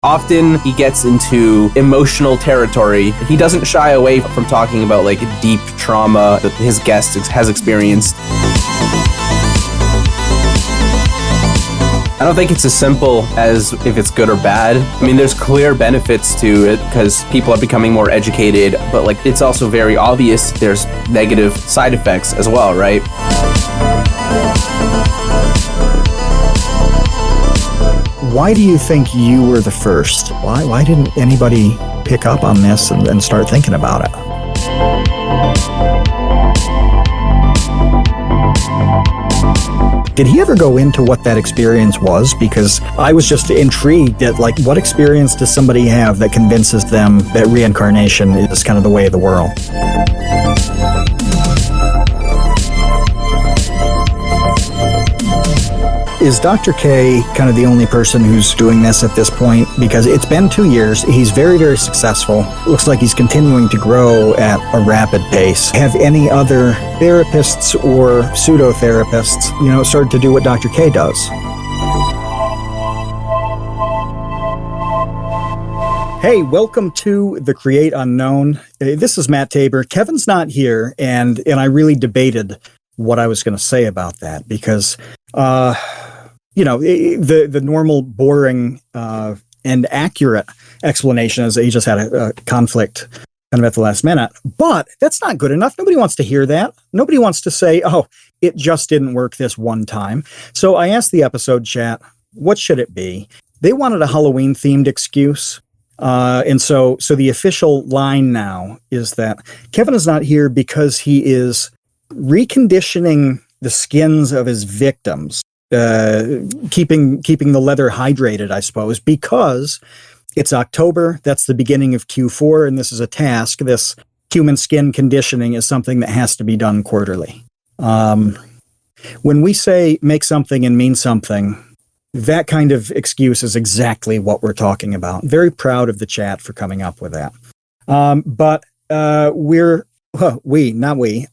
Often he gets into emotional territory. He doesn't shy away from talking about like deep trauma that his guest has experienced. I don't think it's as simple as if it's good or bad. I mean, there's clear benefits to it because people are becoming more educated, but like it's also very obvious there's negative side effects as well, right? Why do you think you were the first? Why didn't anybody pick up on this and start thinking about it? Did he ever go into what that experience was? Because I was just intrigued at, like, what experience does somebody have that convinces them that reincarnation is kind of the way of the world? Is Dr. K kind of the only person who's doing this at this point? Because it's been 2 years. He's very, very successful. Looks like he's continuing to grow at a rapid pace. Have any other therapists or pseudo-therapists, started to do what Dr. K does? Hey, welcome to The Create Unknown. This is Matt Tabor. Kevin's not here, and I really debated what I was going to say about that because, the normal boring and accurate explanation is that he just had a conflict kind of at the last minute. But that's not good enough. Nobody wants to hear that. Nobody wants to say, oh, it just didn't work this one time. So I asked the episode chat, what should it be? They wanted a Halloween-themed excuse. And so the official line now is that Kevin is not here because he is reconditioning the skins of his victims, keeping the leather hydrated, I suppose, because it's October. That's the beginning of Q4, and this is a task. This human skin conditioning is something that has to be done quarterly. When we say make something and mean something, that kind of excuse is exactly what we're talking about. Very proud of the chat for coming up with that.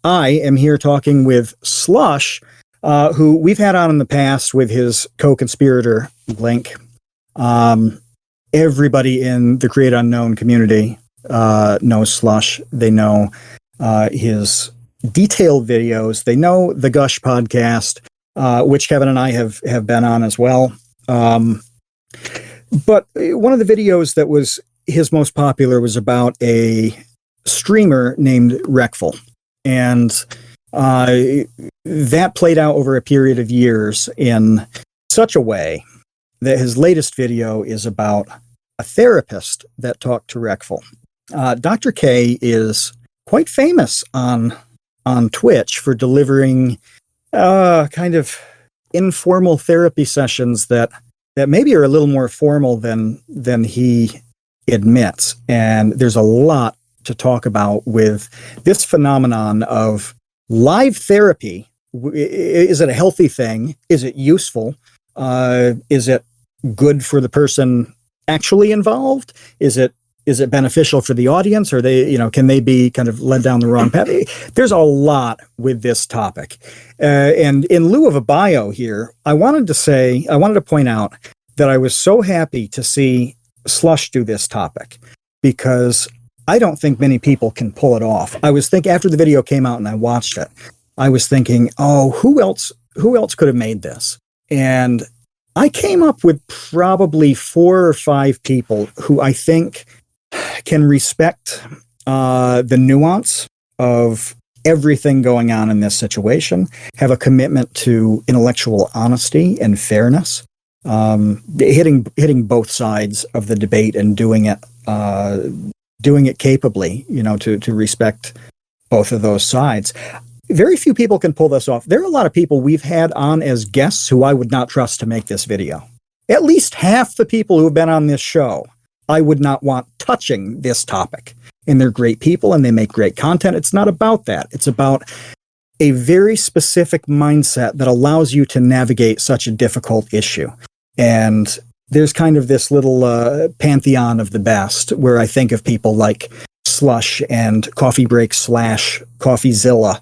I am here talking with Slush, who we've had on in the past with his co-conspirator Link. Everybody in the Create Unknown community knows Slush. They know his detailed videos. They know the Gush podcast, which Kevin and I have been on as well. But one of the videos that was his most popular was about a streamer named Reckful. And that played out over a period of years in such a way that his latest video is about a therapist that talked to Reckful. Dr. K is quite famous on Twitch for delivering kind of informal therapy sessions that maybe are a little more formal than he admits. And there's a lot to talk about with this phenomenon of live therapy. Is it a healthy thing? Is it useful? Is it good for the person actually involved? Is it beneficial for the audience? Or can they be kind of led down the wrong path? There's a lot with this topic. And in lieu of a bio here, I wanted to point out that I was so happy to see Slush do this topic because I don't think many people can pull it off. I was thinking after the video came out and I watched it, I was thinking, oh, who else could have made this? And I came up with probably 4 or 5 people who I think can respect the nuance of everything going on in this situation, have a commitment to intellectual honesty and fairness, hitting both sides of the debate and doing it capably, to respect both of those sides. Very few people can pull this off. There are a lot of people we've had on as guests who I would not trust to make this video. At least half the people who have been on this show, I would not want touching this topic. And they're great people and they make great content. It's not about that. It's about a very specific mindset that allows you to navigate such a difficult issue. And there's kind of this little pantheon of the best where I think of people like Slush and Coffee Break / CoffeeZilla.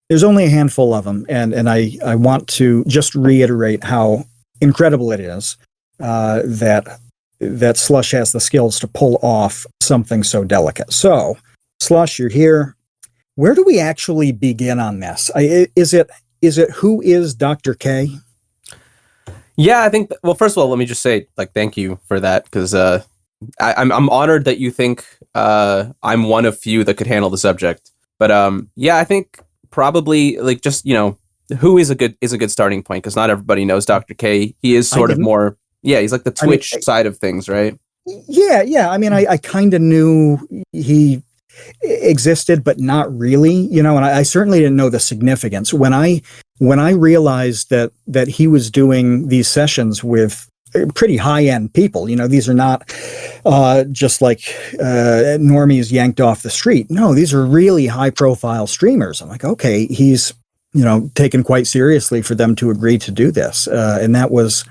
There's only a handful of them. And I want to just reiterate how incredible it is that that Slush has the skills to pull off something so delicate. So, Slush, you're here. Where do we actually begin on this? Is it who is Dr. K? Yeah, I think. Well, first of all, let me just say, like, thank you for that, because I'm honored that you think I'm one of few that could handle the subject. But yeah, I think probably like just who is a good starting point, because not everybody knows Dr. K. He is sort of more. Yeah, he's like the Twitch side of things, right? Yeah. I mean, I kind of knew he existed, but not really, and I certainly didn't know the significance. When I realized that he was doing these sessions with pretty high-end people, these are not just like normies yanked off the street. No, these are really high-profile streamers. I'm like, okay, he's taken quite seriously for them to agree to do this, and that was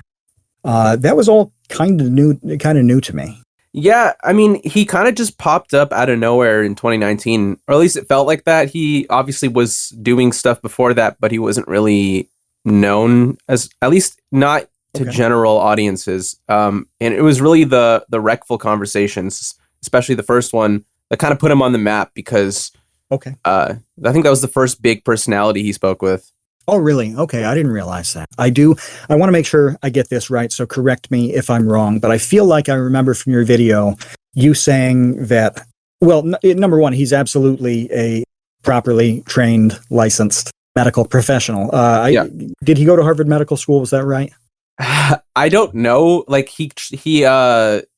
all kind of new to me. Yeah, I mean, he kind of just popped up out of nowhere in 2019, or at least it felt like that. He obviously was doing stuff before that, but he wasn't really known, as at least not to general audiences. And it was really the Reckful conversations, especially the first one, that kind of put him on the map, because I think that was the first big personality he spoke with. Oh, really? Okay, I didn't realize that. I want to make sure I get this right, so correct me if I'm wrong, but I feel like I remember from your video you saying that, well, number one, he's absolutely a properly trained, licensed medical professional. Did he go to Harvard Medical School? Was that right? I don't know. Like, he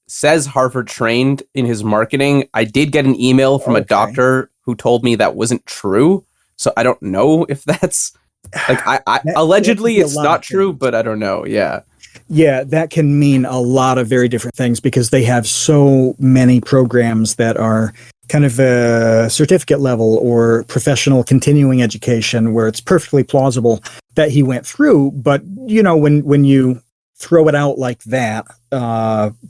says Harvard trained in his marketing. I did get an email from a doctor who told me that wasn't true, so I don't know if that's... Like, allegedly it's not true, but I don't know. Yeah, that can mean a lot of very different things, because they have so many programs that are kind of a certificate level or professional continuing education, where it's perfectly plausible that he went through. But when you throw it out like that,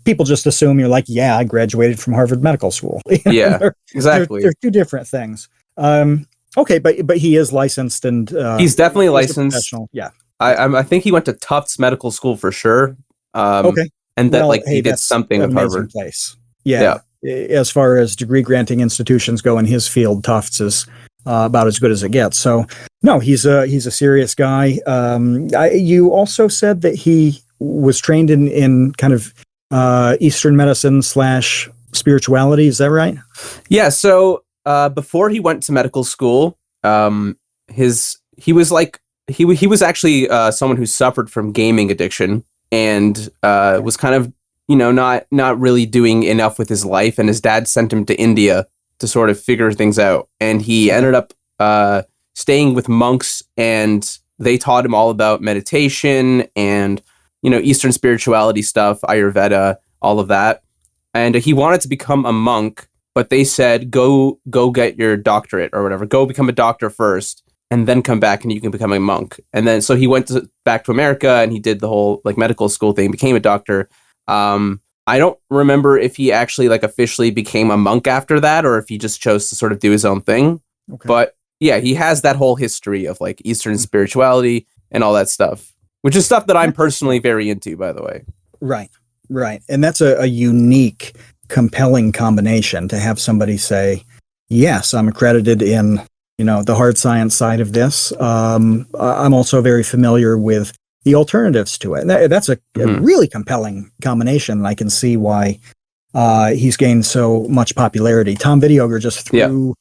people just assume you're like, yeah, I graduated from Harvard Medical School. Yeah, exactly. They're two different things. Okay, but he is licensed, and he's definitely licensed. Yeah, I think he went to Tufts Medical School for sure. And that he did something with Harvard. Place. Yeah. As far as degree granting institutions go in his field, Tufts is about as good as it gets. So no, he's a serious guy. You also said that he was trained in kind of Eastern medicine / spirituality. Is that right? Yeah. So. Before he went to medical school, he was actually someone who suffered from gaming addiction, and was kind of not really doing enough with his life, and his dad sent him to India to sort of figure things out, and he ended up staying with monks, and they taught him all about meditation and Eastern spirituality stuff, Ayurveda, all of that, and he wanted to become a monk. But they said, go get your doctorate or whatever. Go become a doctor first, and then come back and you can become a monk. And then so he went back to America, and he did the whole like medical school thing, became a doctor. I don't remember if he actually like officially became a monk after that, or if he just chose to sort of do his own thing. Okay. But yeah, he has that whole history of like Eastern spirituality and all that stuff, which is stuff that I'm personally very into, by the way. Right. And that's a unique, compelling combination to have somebody say, yes, I'm accredited in the hard science side of this. I'm also very familiar with the alternatives to it. And that's a really compelling combination, and I can see why he's gained so much popularity. Tom Videoger just threw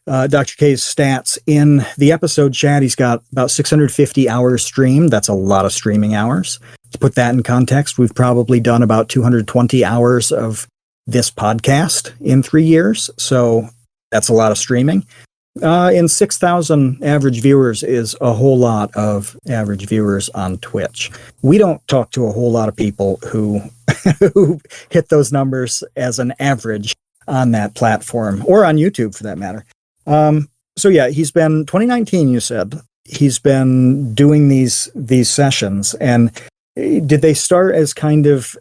Dr. K's stats in the episode chat. He's got about 650 hours streamed. That's a lot of streaming hours. To put that in context, we've probably done about 220 hours of this podcast in 3 years. So that's a lot of streaming. And 6,000 average viewers is a whole lot of average viewers on Twitch. We don't talk to a whole lot of people who hit those numbers as an average on that platform, or on YouTube for that matter. So yeah, he's been 2019. You said he's been doing these sessions, and did they start as kind of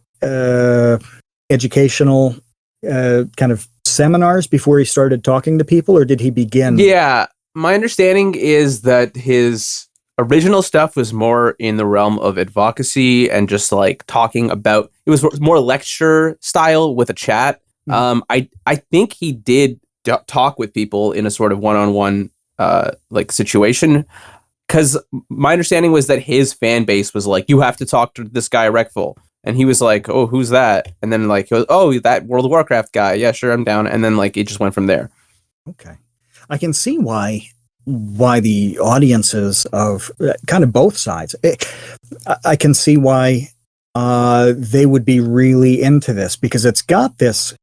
educational kind of seminars before he started talking to people, or did he begin? Yeah, my understanding is that his original stuff was more in the realm of advocacy and just like talking about, it was more lecture style with a chat. I think he did talk with people in a sort of one-on-one like situation, because my understanding was that his fan base was like, you have to talk to this guy Reckful, and he was like, oh, who's that? And then like he goes, oh, that World of Warcraft guy, yeah, sure, I'm down. And then like it just went from there. Okay, I can see why the audiences of kind of both sides, I can see why they would be really into this, because it's got this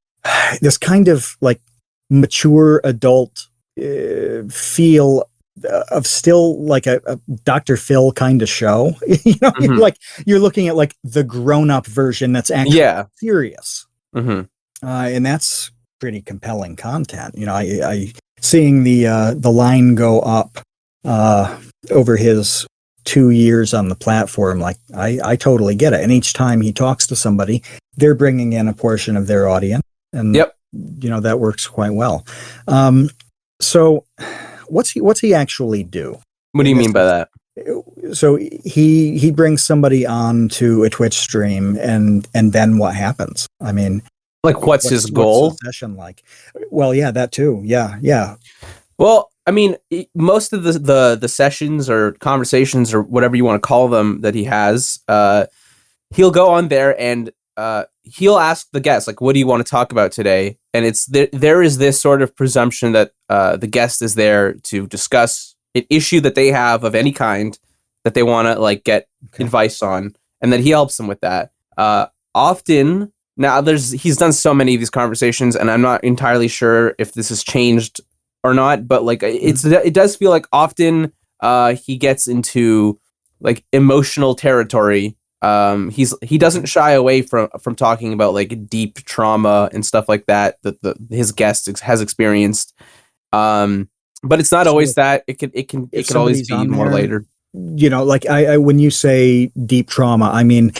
kind of like mature adult feel of still like a Dr. Phil kind of show. You know, you're looking at like the grown-up version that's actually serious. And that's pretty compelling content. You know, I seeing the line go up over his 2 years on the platform, like I totally get it. And each time he talks to somebody, they're bringing in a portion of their audience, and you know, that works quite well. So what's he actually do? What do you mean by that? So he brings somebody on to a Twitch stream, and then what happens? I mean, like, what's his goal? What's the session like? Well, yeah, that too. Yeah. Well, I mean, most of the sessions or conversations or whatever you want to call them that he has, he'll go on there and he'll ask the guest, like, what do you want to talk about today? And it's there is this sort of presumption that the guest is there to discuss an issue that they have of any kind that they want to like get advice on, and that he helps them with that. Often now, he's done so many of these conversations, and I'm not entirely sure if this has changed or not, but like it does feel like often he gets into like emotional territory. He doesn't shy away from talking about like deep trauma and stuff like that his guest has experienced. But it's not always that. It can always be more later. You know, like I when you say deep trauma, I mean,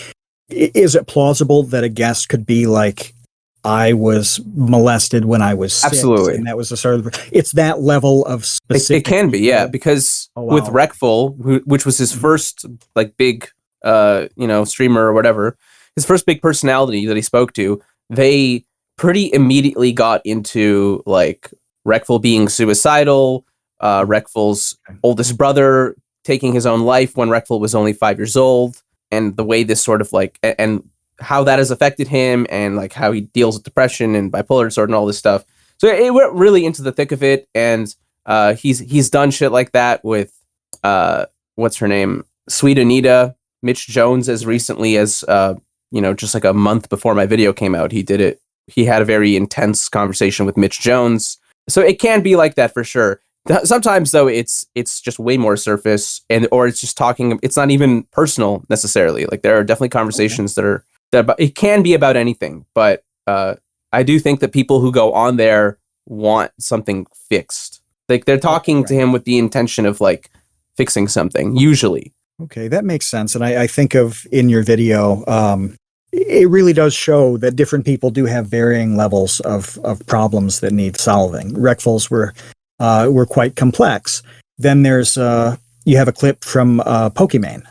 is it plausible that a guest could be like, I was molested when I was 6, absolutely, and that was the start of it's that level of specific. It can be, yeah, because with Reckful, which was his first like big streamer or whatever, his first big personality that he spoke to, they pretty immediately got into like Reckful being suicidal, Reckful's oldest brother taking his own life when Reckful was only 5 years old, and the way this sort of like, and how that has affected him, and like how he deals with depression and bipolar disorder and all this stuff. So it went really into the thick of it, and he's done shit like that with what's her name, Sweet Anita, Mitch Jones, as recently as just like a month before my video came out. He did it. He had a very intense conversation with Mitch Jones. So it can be like that for sure. Sometimes though, it's just way more surface, or it's just talking. It's not even personal necessarily. Like there are definitely conversations that it can be about anything. But I do think that people who go on there want something fixed. Like they're talking to him with the intention of like fixing something usually. Okay, that makes sense. And I think of in your video, it really does show that different people do have varying levels of problems that need solving. Reckful's were quite complex. Then there's you have a clip from Pokimane,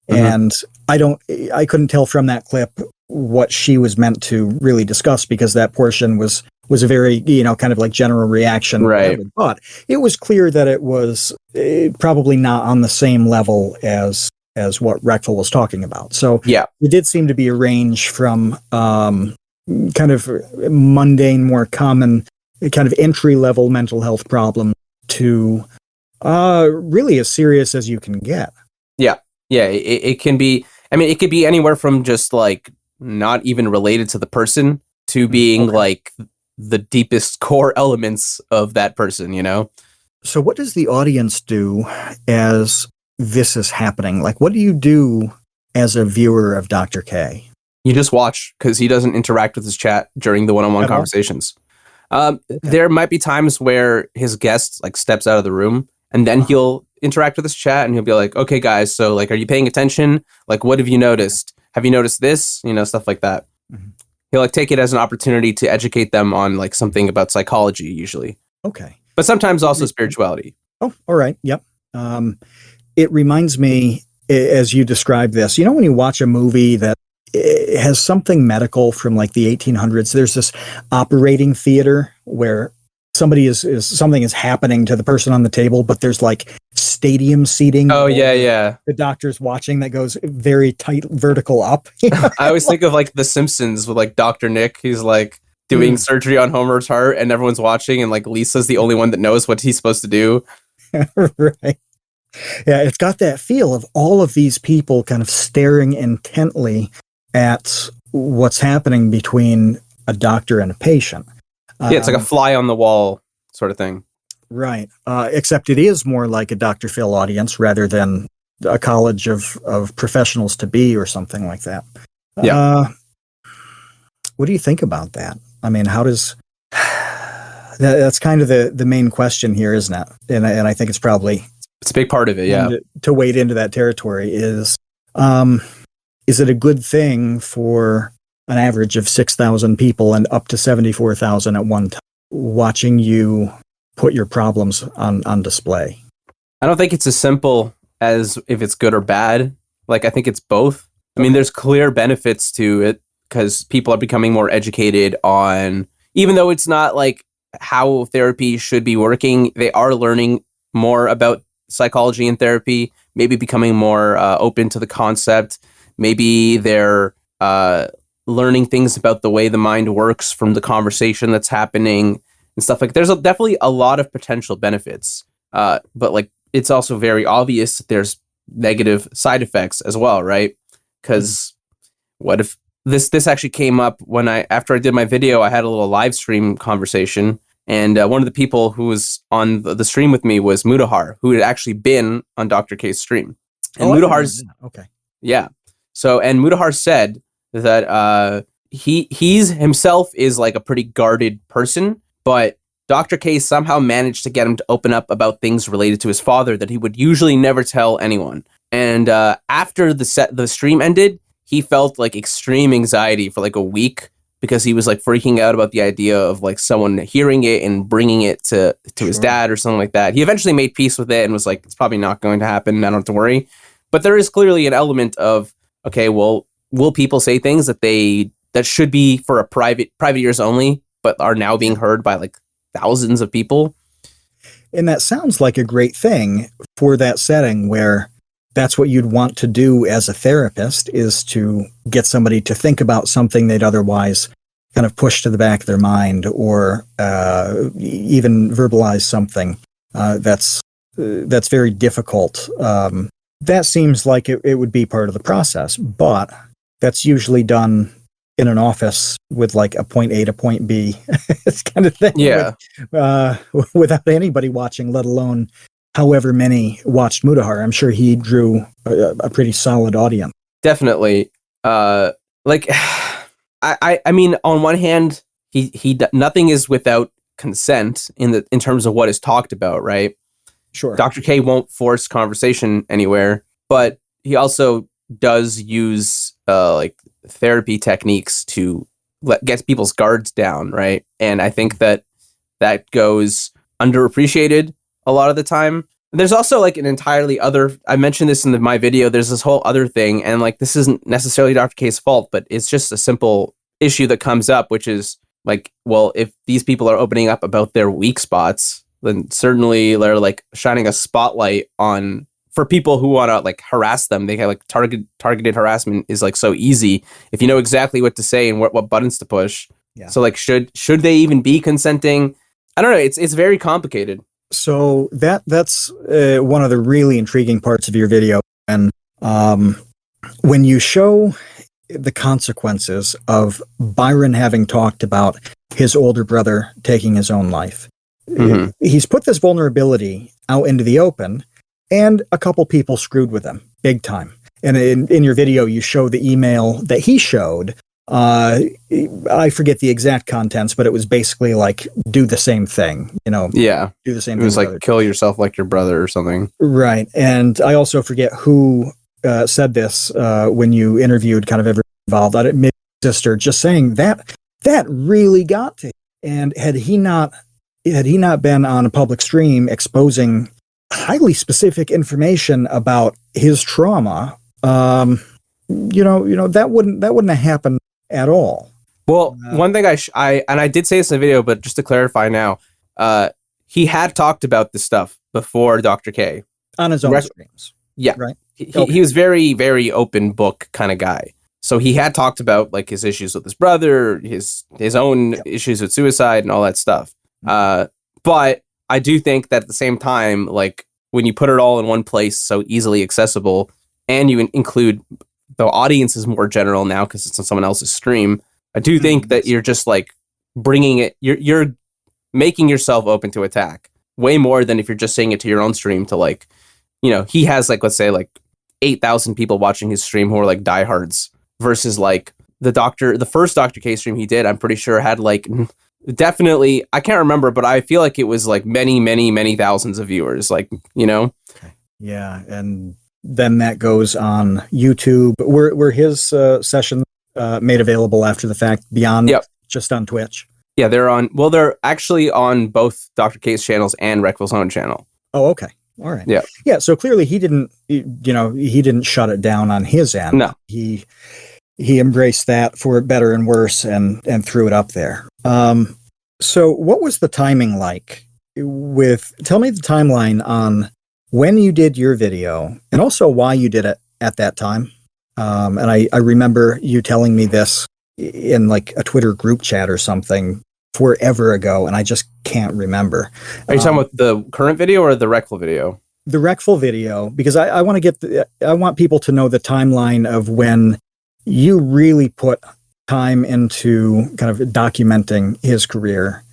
and I couldn't tell from that clip what she was meant to really discuss, because that portion was a very kind of like general reaction. Right. But it was clear that it was probably not on the same level as what Reckful was talking about. So yeah, it did seem to be a range from kind of mundane, more common, kind of entry-level mental health problem to really as serious as you can get. Yeah. It can be. I mean, it could be anywhere from just like not even related to the person to being like the deepest core elements of that person. So what does the audience do as this is happening? Like, what do you do as a viewer of Dr. K? You just watch, because he doesn't interact with his chat during the one-on-one conversations. There might be times where his guest like steps out of the room, and then he'll interact with his chat, and he'll be like, okay guys, so like, are you paying attention? Like, what have you noticed? Have you noticed this? Stuff like that. He'll like take it as an opportunity to educate them on like something about psychology usually. Okay. But sometimes also spirituality. Oh, all right. Yep. it reminds me, as you describe this, when you watch a movie that has something medical from like the 1800s, there's this operating theater where something is happening to the person on the table, but there's like stadium seating. Oh yeah. The doctor's watching that goes very tight vertical up. I always think of like The Simpsons with like Dr. Nick. He's like doing surgery on Homer's heart and everyone's watching and like Lisa's the only one that knows what he's supposed to do. Right. Yeah, it's got that feel of all of these people kind of staring intently at what's happening between a doctor and a patient. Yeah, it's like a fly on the wall sort of thing. Right. Except it is more like a Dr. Phil audience rather than a college of professionals to be or something like that. Yeah. What do you think about that? I mean, how does... That's kind of the main question here, isn't it? And I think it's probably... It's a big part of it, yeah. To wade into that territory is it a good thing for an average of 6,000 people and up to 74,000 at one time watching you put your problems on display? I don't think it's as simple as if it's good or bad. Like, I think it's both. I mean, there's clear benefits to it because people are becoming more educated on, even though it's not like how therapy should be working, they are learning more about psychology and therapy, maybe becoming more open to the concept. Maybe they're learning things about the way the mind works from the conversation that's happening and stuff like that. There's definitely a lot of potential benefits, but like it's also very obvious that there's negative side effects as well, right? Because what if this actually came up when after I did my video, I had a little live stream conversation. And one of the people who was on the stream with me was Mudahar, who had actually been on Dr. K's stream. And Mudahar's... Okay. Yeah. So, and Mudahar said that he's himself is like a pretty guarded person, but Dr. K somehow managed to get him to open up about things related to his father that he would usually never tell anyone. And after the stream ended, he felt like extreme anxiety for like a week because he was like freaking out about the idea of like someone hearing it and bringing it to his dad or something like that. He eventually made peace with it and was like, it's probably not going to happen. I don't have to worry. But there is clearly an element of, okay, well, will people say things that should be for a private ears only, but are now being heard by like thousands of people? And that sounds like a great thing for that setting where that's what you'd want to do as a therapist, is to get somebody to think about something they'd otherwise kind of push to the back of their mind, or even verbalize something that's very difficult. That seems like it would be part of the process, but that's usually done in an office with like a point A to point B. It's kind of thing. Yeah. Without anybody watching, let alone however many watched Mudahar. I'm sure he drew a pretty solid audience. Definitely. I mean, on one hand, he nothing is without consent in terms of what is talked about, right? Sure. Dr. K won't force conversation anywhere, but he also does use like therapy techniques to get people's guards down, right? And I think that goes underappreciated a lot of the time. There's also like an entirely other, I mentioned this in my video, there's this whole other thing, and like this isn't necessarily Dr. K's fault, but it's just a simple issue that comes up, which is like, well, if these people are opening up about their weak spots, then certainly they're like shining a spotlight on, for people who want to like harass them. They have like targeted harassment is like so easy if you know exactly what to say and what buttons to push. Yeah. So like should they even be consenting? I don't know. It's very complicated. So that's one of the really intriguing parts of your video. And when you show the consequences of Byron having talked about his older brother taking his own life, he's put this vulnerability out into the open, and a couple people screwed with him big time. And in your video, you show the email that he showed. I forget the exact contents, but it was basically like, do the same thing, Yeah. Do the same thing. It was like, kill yourself like your brother or something. Right. And I also forget who said this when you interviewed kind of everyone involved. Maybe sister, just saying that really got to him. And had he not been on a public stream exposing highly specific information about his trauma, that wouldn't have happened at all. Well, one thing I did say this in the video, but just to clarify now, he had talked about this stuff before Dr. K on his own streams. Yeah, right. He was very, very open book kind of guy. So he had talked about like his issues with his brother, his own issues with suicide and all that stuff. But I do think that at the same time, like when you put it all in one place, so easily accessible, and you include the audience is more general now because it's on someone else's stream. I do think that you're just like bringing it, you're making yourself open to attack way more than if you're just saying it to your own stream to like, he has like, let's say like 8,000 people watching his stream who are like diehards versus like the first Dr. K stream he did, I'm pretty sure had like definitely, I can't remember, but I feel like it was like many, many, many thousands of viewers, like, Yeah. And then that goes on YouTube. Were his sessions made available after the fact beyond just on Twitch? Yeah, they're actually on both Dr. K's channels and Reckful's own channel. Oh, okay. All right. Yeah. Yeah. So clearly he didn't shut it down on his end. No. He embraced that for better and worse and threw it up there. So what was the timing like tell me the timeline on when you did your video and also why you did it at that time. And I remember you telling me this in like a Twitter group chat or something forever ago, and I just can't remember. Are you talking about the current video or the Reckful video? The Reckful video, because I want to I want people to know the timeline of when you really put time into kind of documenting his career,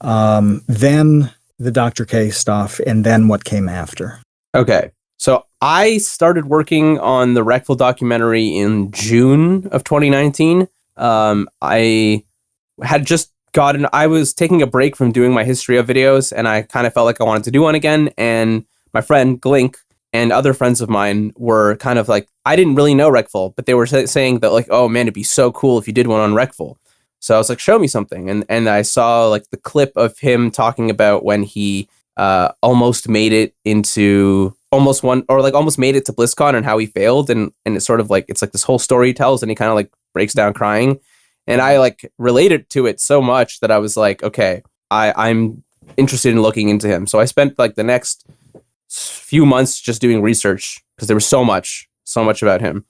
then the Dr. K stuff, and then what came after. Okay. So I started working on the Reckful documentary in June of 2019. I had just I was taking a break from doing my history of videos, and I kind of felt like I wanted to do one again. And my friend Glink and other friends of mine were kind of like, I didn't really know Reckful, but they were saying that like, oh man, it'd be so cool if you did one on Reckful. So I was like, show me something. And I saw like the clip of him talking about when he almost made it into almost made it to BlizzCon and how he failed. And it's sort of like, it's like this whole story he tells, and he kind of like breaks down crying. And I like related to it so much that I was like, okay, I'm interested in looking into him. So I spent like the next few months just doing research because there was so much about him.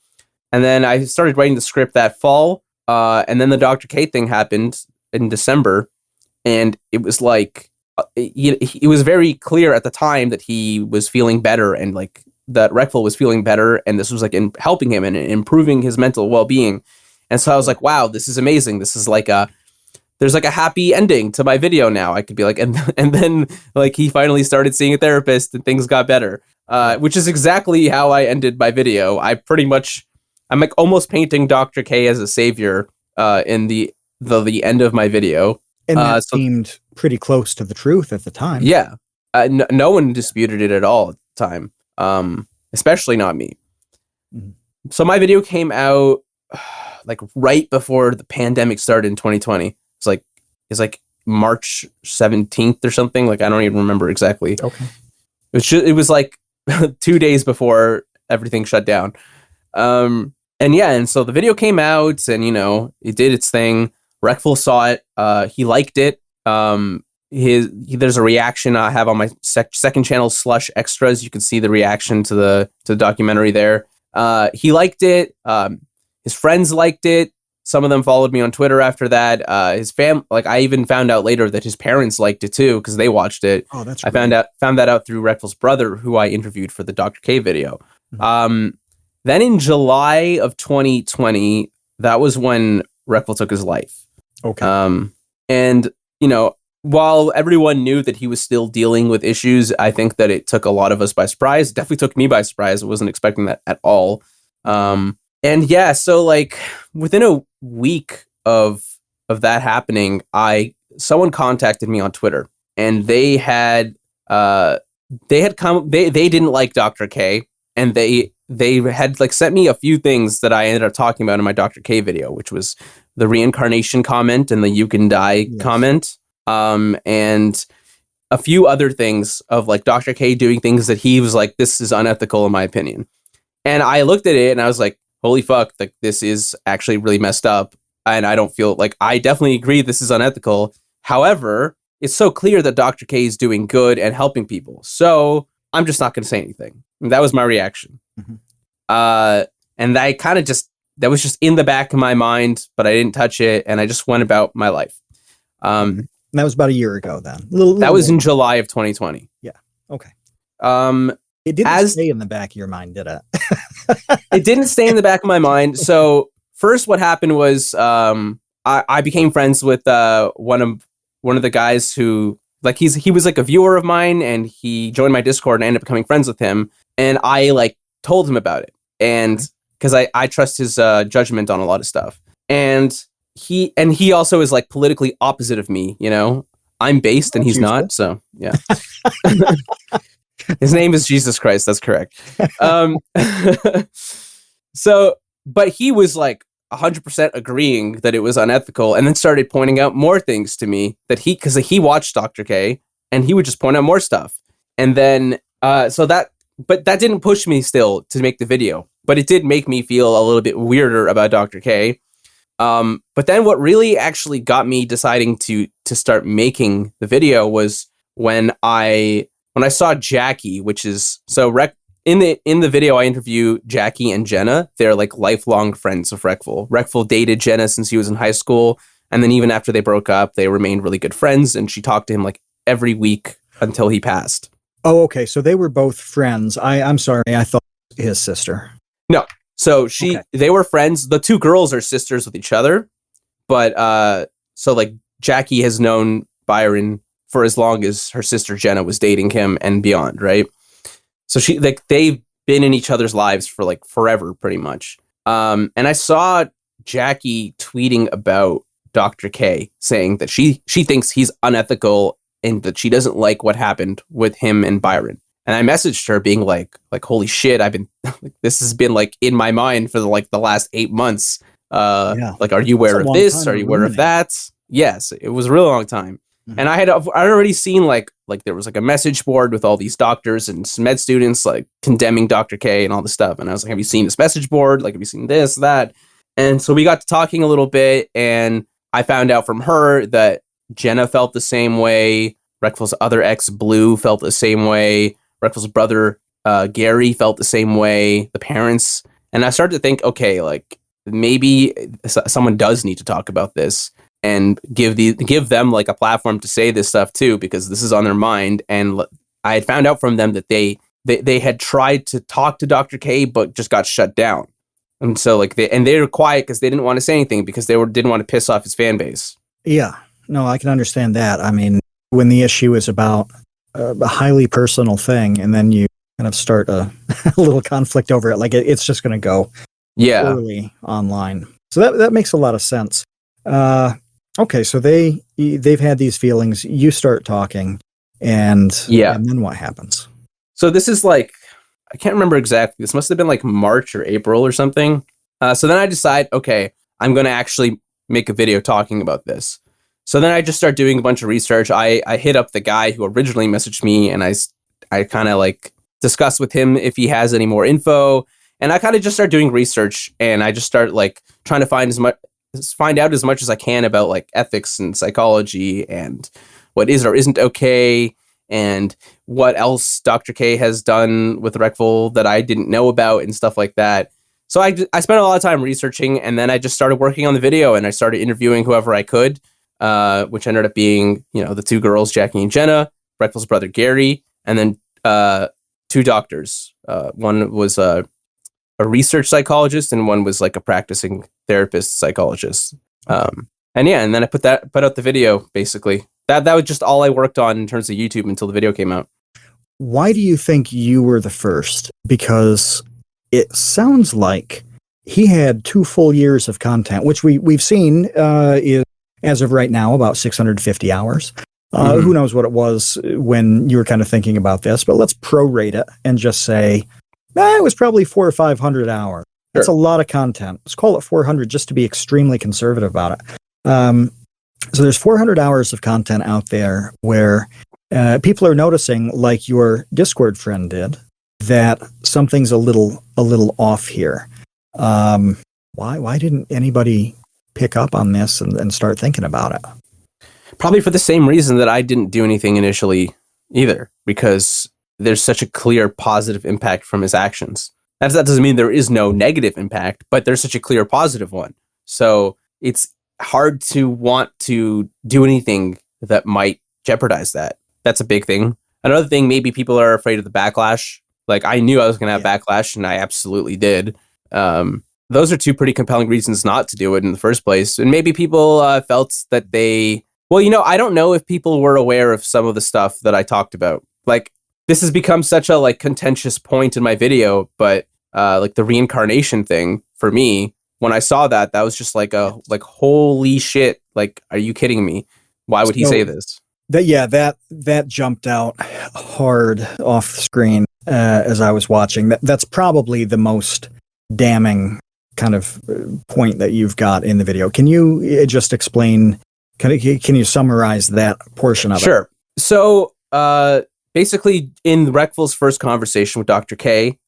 And then I started writing the script that fall. And then the Dr. K thing happened in December. And it was like, it was very clear at the time that he was feeling better, and like that Reckful was feeling better. And this was like in helping him and improving his mental well-being. And so I was like, wow, this is amazing. This is like there's like a happy ending to my video now. I could be like, and then like he finally started seeing a therapist and things got better, which is exactly how I ended my video. I'm like almost painting Dr. K as a savior in the end of my video. And that seemed pretty close to the truth at the time. Yeah. No one disputed it at all at the time, especially not me. Mm-hmm. So my video came out like right before the pandemic started in 2020. It's like March 17th or something. Like, I don't even remember exactly. Okay. It was like 2 days before everything shut down. And so the video came out, and, it did its thing. Reckful saw it. He liked it. There's a reaction I have on my second channel, Slush Extras. You can see the reaction to the documentary there. He liked it. His friends liked it. Some of them followed me on Twitter after that. His I even found out later that his parents liked it too, because they watched it. Oh, that's I found that out through Reckful's brother, who I interviewed for the Dr. K video. Mm-hmm. Then in July of 2020, that was when Reckful took his life. Okay. And while everyone knew that he was still dealing with issues, I think that it took a lot of us by surprise. It definitely took me by surprise. I wasn't expecting that at all. And yeah, so like within a week of that happening, someone contacted me on Twitter, and they didn't like Dr. K, and they had like sent me a few things that I ended up talking about in my Dr. K video, which was the reincarnation comment and the you can die comment. And a few other things of like Dr. K doing things that he was like, this is unethical in my opinion. And I looked at it and I was like, holy fuck, like this is actually really messed up. And I don't feel like, I definitely agree this is unethical. However, it's so clear that Dr. K is doing good and helping people. So I'm just not going to say anything. And that was my reaction. And I kind of just, that was just in the back of my mind, but I didn't touch it. And I just went about my life. And that was about a year ago then. That was in July of 2020. Yeah. Okay. It didn't stay in the back of your mind, did it? It didn't stay in the back of my mind. So first what happened was I became friends with one of the guys who, like, he was like a viewer of mine, and he joined my Discord and I ended up becoming friends with him. And I like told him about it, and because I trust his judgment on a lot of stuff. And he also is like politically opposite of me, you know. I'm based and he's not, so yeah. His name is Jesus Christ, that's correct. So, but he was like 100% agreeing that it was unethical, and then started pointing out more things to me that because he watched Dr. K, and he would just point out more stuff. And then, but that didn't push me still to make the video, but it did make me feel a little bit weirder about Dr. K. But then what really actually got me deciding to start making the video was when I saw Jackie, which is, so in the video I interview Jackie and Jenna. They're like lifelong friends of Reckful. Reckful dated Jenna since he was in high school, and then even after they broke up, they remained really good friends, and she talked to him like every week until he passed. Oh, okay. So they were both friends. I'm sorry, I thought his sister. No. So they were friends. The two girls are sisters with each other, but so like Jackie has known Byron for as long as her sister Jenna was dating him and beyond, right? So they've been in each other's lives for like forever, pretty much. And I saw Jackie tweeting about Dr. K, saying that she thinks he's unethical and that she doesn't like what happened with him and Byron. And I messaged her being like, holy shit, I've been, this has been like in my mind for the last 8 months. Like, are you aware of this? Are you aware of that? Yes, it was a really long time. Mm-hmm. And I'd already seen like there was like a message board with all these doctors and med students like condemning Dr. K and all this stuff. And I was like, have you seen this message board? Like, have you seen this, that? And so we got to talking a little bit, and I found out from her that Jenna felt the same way. Reckful's other ex, Blue, felt the same way. Reckful's brother, Gary, felt the same way. The parents. And I started to think, okay, like maybe someone does need to talk about this and give them like a platform to say this stuff too, because this is on their mind. And I had found out from them that they had tried to talk to Dr. K, but just got shut down. And so like they were quiet because they didn't want to say anything because they didn't want to piss off his fan base. Yeah, no, I can understand that. I mean, when the issue is about a highly personal thing, and then you kind of start a little conflict over it, like it's just going to go poorly online. So that makes a lot of sense. Okay, so they've had these feelings. You start talking, and then what happens? So this is like, I can't remember exactly. This must have been like March or April or something. So then I decide, okay, I'm going to actually make a video talking about this. So then I just start doing a bunch of research. I hit up the guy who originally messaged me, and I kind of like discuss with him if he has any more info. And I kind of just start doing research, and I just start like trying to find out as much as I can about like ethics and psychology and what is or isn't okay, and what else Dr. K has done with Reckful that I didn't know about and stuff like that. So I spent a lot of time researching, and then I just started working on the video, and I started interviewing whoever I could, which ended up being, the two girls, Jackie and Jenna, Reckful's brother Gary, and then two doctors. One was a research psychologist, and one was like a practicing therapist psychologist. And then I put out the video, basically. That was just all I worked on in terms of YouTube until the video came out. Why do you think you were the first? Because it sounds like he had 2 full years of content, which we've seen is, as of right now, about 650 hours. Who knows what it was when you were kind of thinking about this, but let's prorate it and just say, it was probably 400 or 500 hours. Sure. That's a lot of content. Let's call it 400 just to be extremely conservative about it. So there's 400 hours of content out there where people are noticing, like your Discord friend did, that something's a little off here. Why didn't anybody pick up on this and start thinking about it? Probably for the same reason that I didn't do anything initially either, because there's such a clear positive impact from his actions. That doesn't mean there is no negative impact, but there's such a clear positive one. So it's hard to want to do anything that might jeopardize that. That's a big thing. Another thing, maybe people are afraid of the backlash. Like, I knew I was going to have backlash, and I absolutely did. Those are two pretty compelling reasons not to do it in the first place. And maybe people felt that they... Well, I don't know if people were aware of some of the stuff that I talked about. Like, this has become such a contentious point in my video, but the reincarnation thing, for me, when I saw that was just holy shit. Like, are you kidding me? Why would he say this? That jumped out hard off the screen as I was watching. That's probably the most damning kind of point that you've got in the video. Can you just explain? Can you summarize that portion of it? Sure. So basically, in Reckful's first conversation with Dr. K,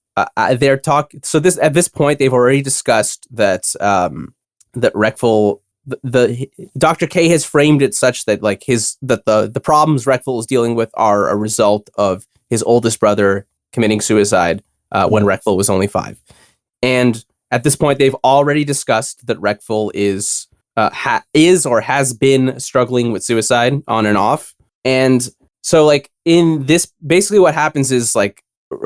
they're talking. So at this point, they've already discussed that that Reckful, the Dr. K has framed it such that the problems Reckful is dealing with are a result of his oldest brother committing suicide when Reckful was only 5, and at this point, they've already discussed that Reckful is or has been struggling with suicide on and off. And so in this, basically what happens is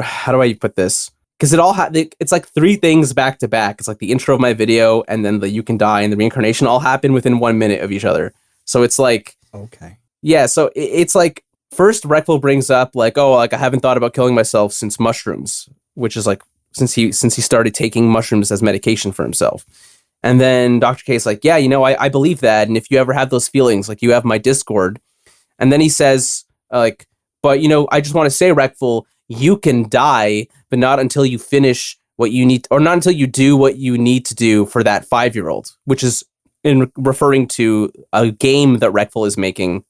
how do I put this? Because it's 3 things back to back. It's the intro of my video, and then the you can die and the reincarnation all happen within 1 minute of each other. So it's okay. Yeah. So it's first Reckful brings up I haven't thought about killing myself since mushrooms, which is since he started taking mushrooms as medication for himself. And then Dr. K is yeah, I believe that. And if you ever have those feelings, you have my Discord. And then he says, but, I just want to say, Reckful, you can die, but not until you finish what you need, or not until you do what you need to do for that 5-year-old, which is in referring to a game that Reckful is making,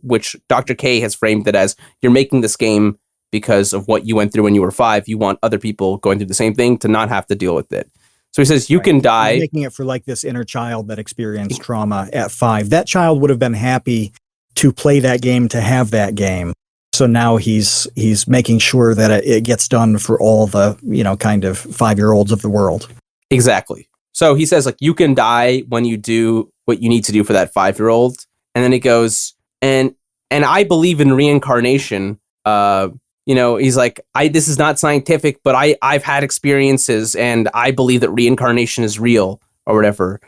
which Dr. K has framed it as, you're making this game because of what you went through when you were 5. You want other people going through the same thing to not have to deal with it. So he says, you can die. He's making it for this inner child that experienced trauma at 5. That child would have been happy to play that game, to have that game. So now he's making sure that it gets done for all the, kind of 5-year-olds of the world. Exactly. So he says, you can die when you do what you need to do for that 5-year-old. And then he goes, and I believe in reincarnation. He's this is not scientific, but I've had experiences, and I believe that reincarnation is real, or whatever.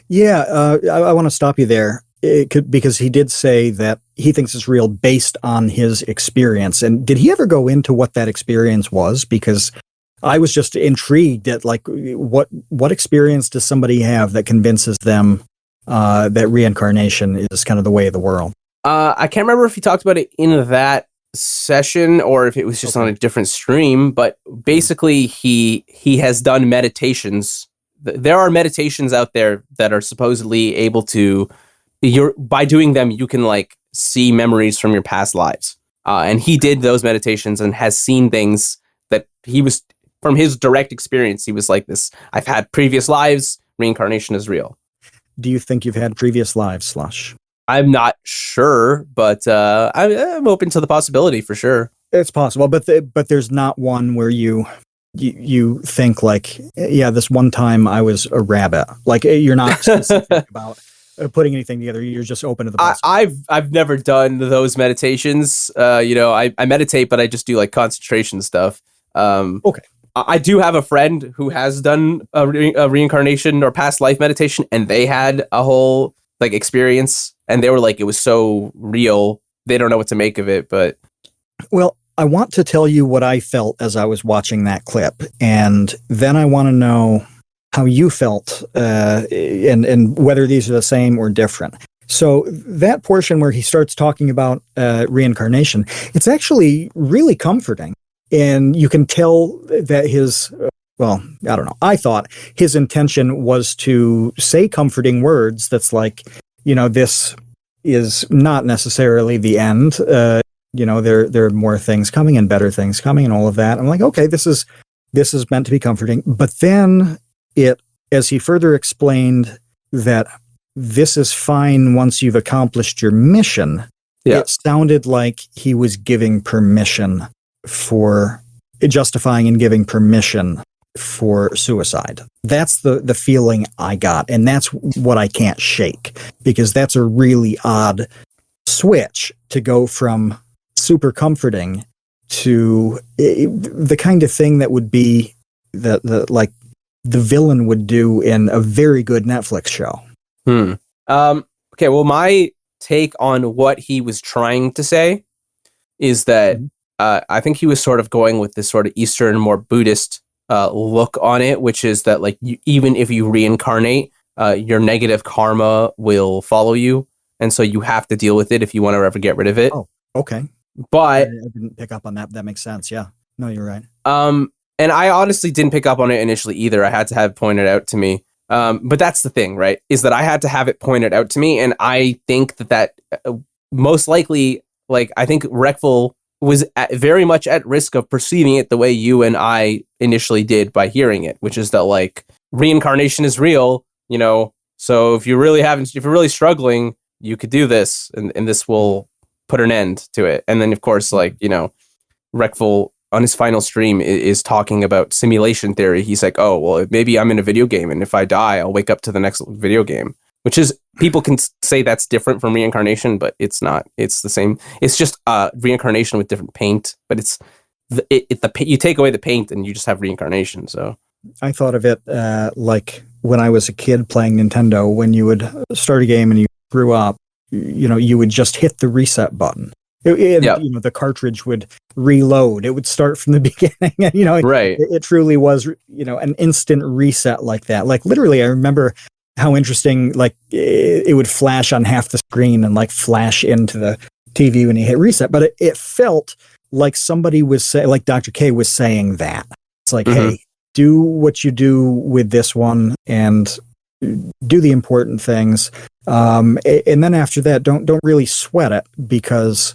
Yeah, I want to stop you there, because he did say that he thinks it's real based on his experience. And did he ever go into what that experience was? Because I was just intrigued at what experience does somebody have that convinces them that reincarnation is kind of the way of the world? I can't remember if he talked about it in that session or if it was just on a different stream, but basically he has done meditations. There are meditations out there that are supposedly able to, by doing them, you can see memories from your past lives. And he did those meditations and has seen things that he was, from his direct experience, he was this, I've had previous lives, reincarnation is real. Do you think you've had previous lives, Slush? I'm not sure, but I'm open to the possibility for sure. It's possible, but there's not one where you think yeah, this one time I was a rabbit. You're not specific about putting anything together. You're just open to the possibility. I've never done those meditations. I meditate, but I just do concentration stuff. Okay. I do have a friend who has done a reincarnation or past life meditation, and they had a whole experience, and they were it was so real. They don't know what to make of it, but well, I want to tell you what I felt as I was watching that clip, and then I want to know how you felt, and whether these are the same or different. So that portion where he starts talking about reincarnation, it's actually really comforting. And you can tell that his, well, I don't know, I thought his intention was to say comforting words that's this is not necessarily the end. there are more things coming and better things coming and all of that. I'm like, okay, this is meant to be comforting. But then as he further explained that this is fine once you've accomplished your mission, it sounded like he was giving permission for justifying and giving permission for suicide. That's the feeling I got. And that's what I can't shake, because that's a really odd switch to go from super comforting to the kind of thing that would be like the villain would do in a very good Netflix show. Okay, well, my take on what he was trying to say is that I think he was sort of going with this sort of Eastern, more Buddhist look on it, which is that like even if you reincarnate, your negative karma will follow you, and so you have to deal with it if you want to ever get rid of it. Oh, okay. But I didn't pick up on that. That makes sense. Yeah. No, you're right. And I honestly didn't pick up on it initially either. I had to have it pointed out to me. But that's the thing, right? Is that I had to have it pointed out to me, and I think that most likely, like, I think Reckful was very much at risk of perceiving it the way you and I initially did by hearing it, which is that like reincarnation is real, so if you're really struggling, you could do this, and this will put an end to it. And then of course, like, Reckful on his final stream is talking about simulation theory. He's like, oh, well, maybe I'm in a video game, and if I die, I'll wake up to the next video game, which is, people can say that's different from reincarnation, but it's not. It's the same. It's just reincarnation with different paint, but it's you take away the paint and you just have reincarnation. So I thought of it like when I was a kid playing Nintendo, when you would start a game and you grew up, you would just hit the reset button. The cartridge would reload. It would start from the beginning. Right. It truly was, an instant reset like that. Like literally, I remember how interesting, like it would flash on half the screen and like flash into the TV when you hit reset. But it felt like somebody was saying, like Dr. K was saying that. It's like, hey, do what you do with this one and do the important things. And then after that, don't really sweat it, because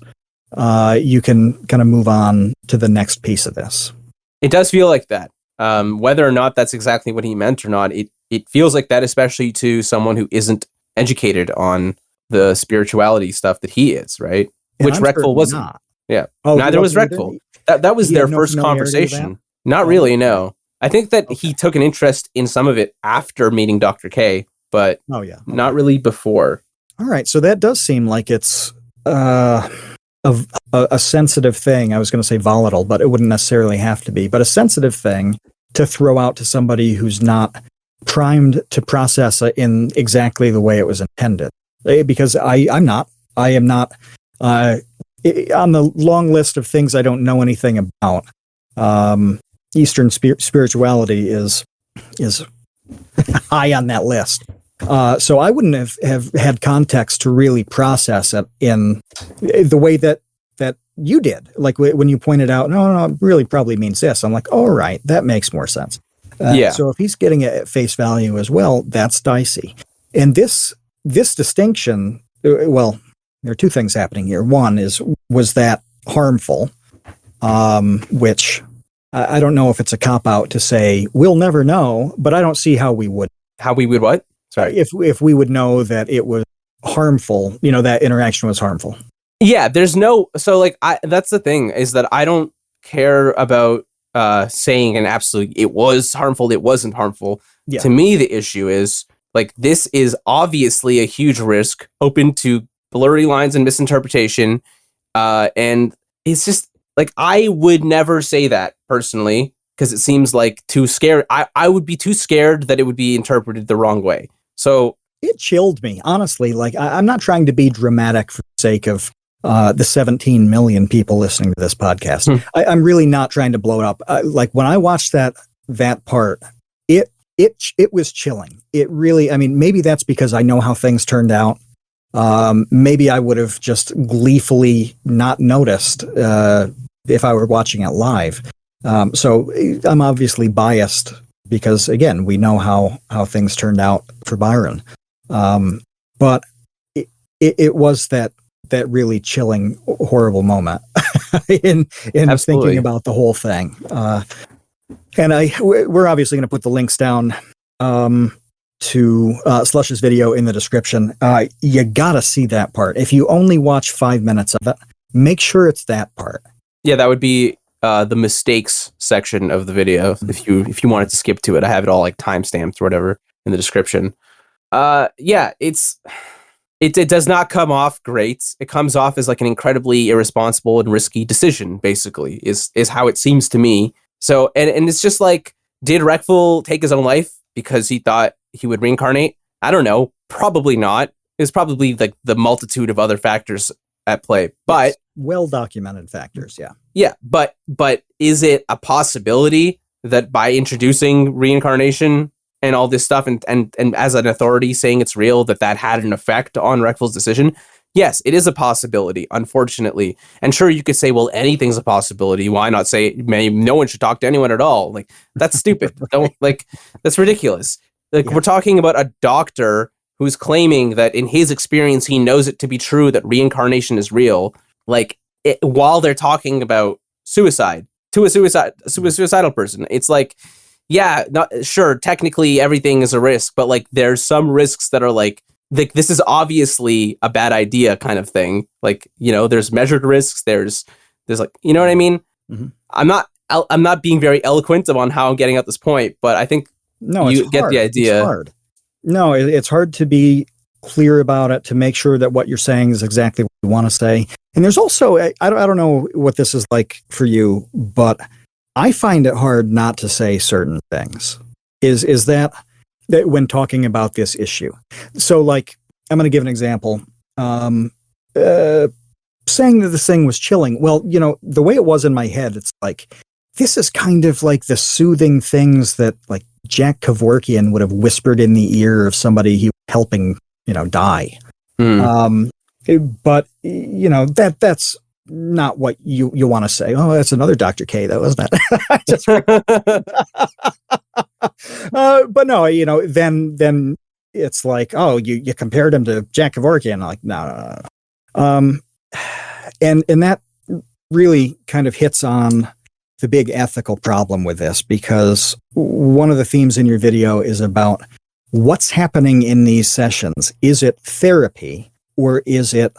you can kind of move on to the next piece of this. It does feel like that. Whether or not that's exactly what he meant or not, it feels like that, especially to someone who isn't educated on the spirituality stuff that he is, right? And which Reckful wasn't. Not. Yeah. Oh, neither was Reckful. That was their first conversation. Not really, no. I think that he took an interest in some of it after meeting Dr. K, but not really before. All right, so that does seem like it's a sensitive thing. I was going to say volatile, but it wouldn't necessarily have to be. But a sensitive thing to throw out to somebody who's not primed to process it in exactly the way it was intended. Because I am not on the long list of things I don't know anything about. Eastern spirituality is high on that list. So I wouldn't have had context to really process it in the way that you did. Like when you pointed out, no, it really probably means this. I'm like, all right, that makes more sense. So if he's getting it at face value as well, that's dicey. And this distinction, well, there are two things happening here. One was that harmful, which I don't know if it's a cop-out to say, we'll never know, but I don't see how we would. How we would what? Sorry. If we would know that it was harmful, that interaction was harmful. Yeah, there's no, so like, that's the thing, is that I don't care about saying an absolute, it was harmful, it wasn't harmful. Yeah. To me, the issue is, like, this is obviously a huge risk, open to blurry lines and misinterpretation, and it's just, like, I would never say that, personally, because it seems like too scared. I would be too scared that it would be interpreted the wrong way. So it chilled me, honestly. Like, I'm not trying to be dramatic for the sake of the 17 million people listening to this podcast. I'm really not trying to blow it up. Like, when I watched that part, it was chilling. It really, I mean, maybe that's because I know how things turned out. Maybe I would have just gleefully not noticed if I were watching it live. So I'm obviously biased because, again, we know how things turned out for Byron. But it was that that really chilling, horrible moment in Absolutely. thinking about the whole thing. And we're obviously going to put the links down to Slush's video in the description. You gotta see that part. If you only watch 5 minutes of it, make sure it's that part. Yeah, that would be the mistakes section of the video. If you wanted to skip to it, I have it all like timestamped or whatever in the description. Yeah, it does not come off great. It comes off as like an incredibly irresponsible and risky decision, basically, is how it seems to me. So, and it's just like, did Reckful take his own life because he thought he would reincarnate? I don't know. Probably not. It's probably like the multitude of other factors at play. But yes, well-documented factors, yeah. Yeah, but is it a possibility that by introducing reincarnation and all this stuff and as an authority saying it's real, that had an effect on Reckful's decision? Yes, it is a possibility, unfortunately. And sure, you could say, well, anything's a possibility. Why not say maybe no one should talk to anyone at all? Like, that's stupid. That's ridiculous. Like, we're talking about a doctor who's claiming that in his experience, he knows it to be true that reincarnation is real. Like, while they're talking about suicide to a suicidal person, it's like, yeah, sure, technically everything is a risk, but like there's some risks that are like this is obviously a bad idea kind of thing. Like, there's measured risks. There's like, you know what I mean? Mm-hmm. I'm not being very eloquent on how I'm getting at this point, but I think you get the idea. It's hard. No, it's hard to be clear about it, to make sure that what you're saying is exactly what you want to say. And there's also, I don't know what this is like for you, but I find it hard not to say certain things. Is that when talking about this issue? So, like, I'm going to give an example. Saying that this thing was chilling. Well, the way it was in my head, it's like, this is kind of like the soothing things that like Jack Kevorkian would have whispered in the ear of somebody he was helping, die. But that's not what you want to say. Oh, that's another Dr. K, though, isn't it? But no, then it's like, oh, you compared him to Jack Kevorkian. Like, no. And that really kind of hits on the big ethical problem with this, because one of the themes in your video is about what's happening in these sessions. Is it therapy, or is it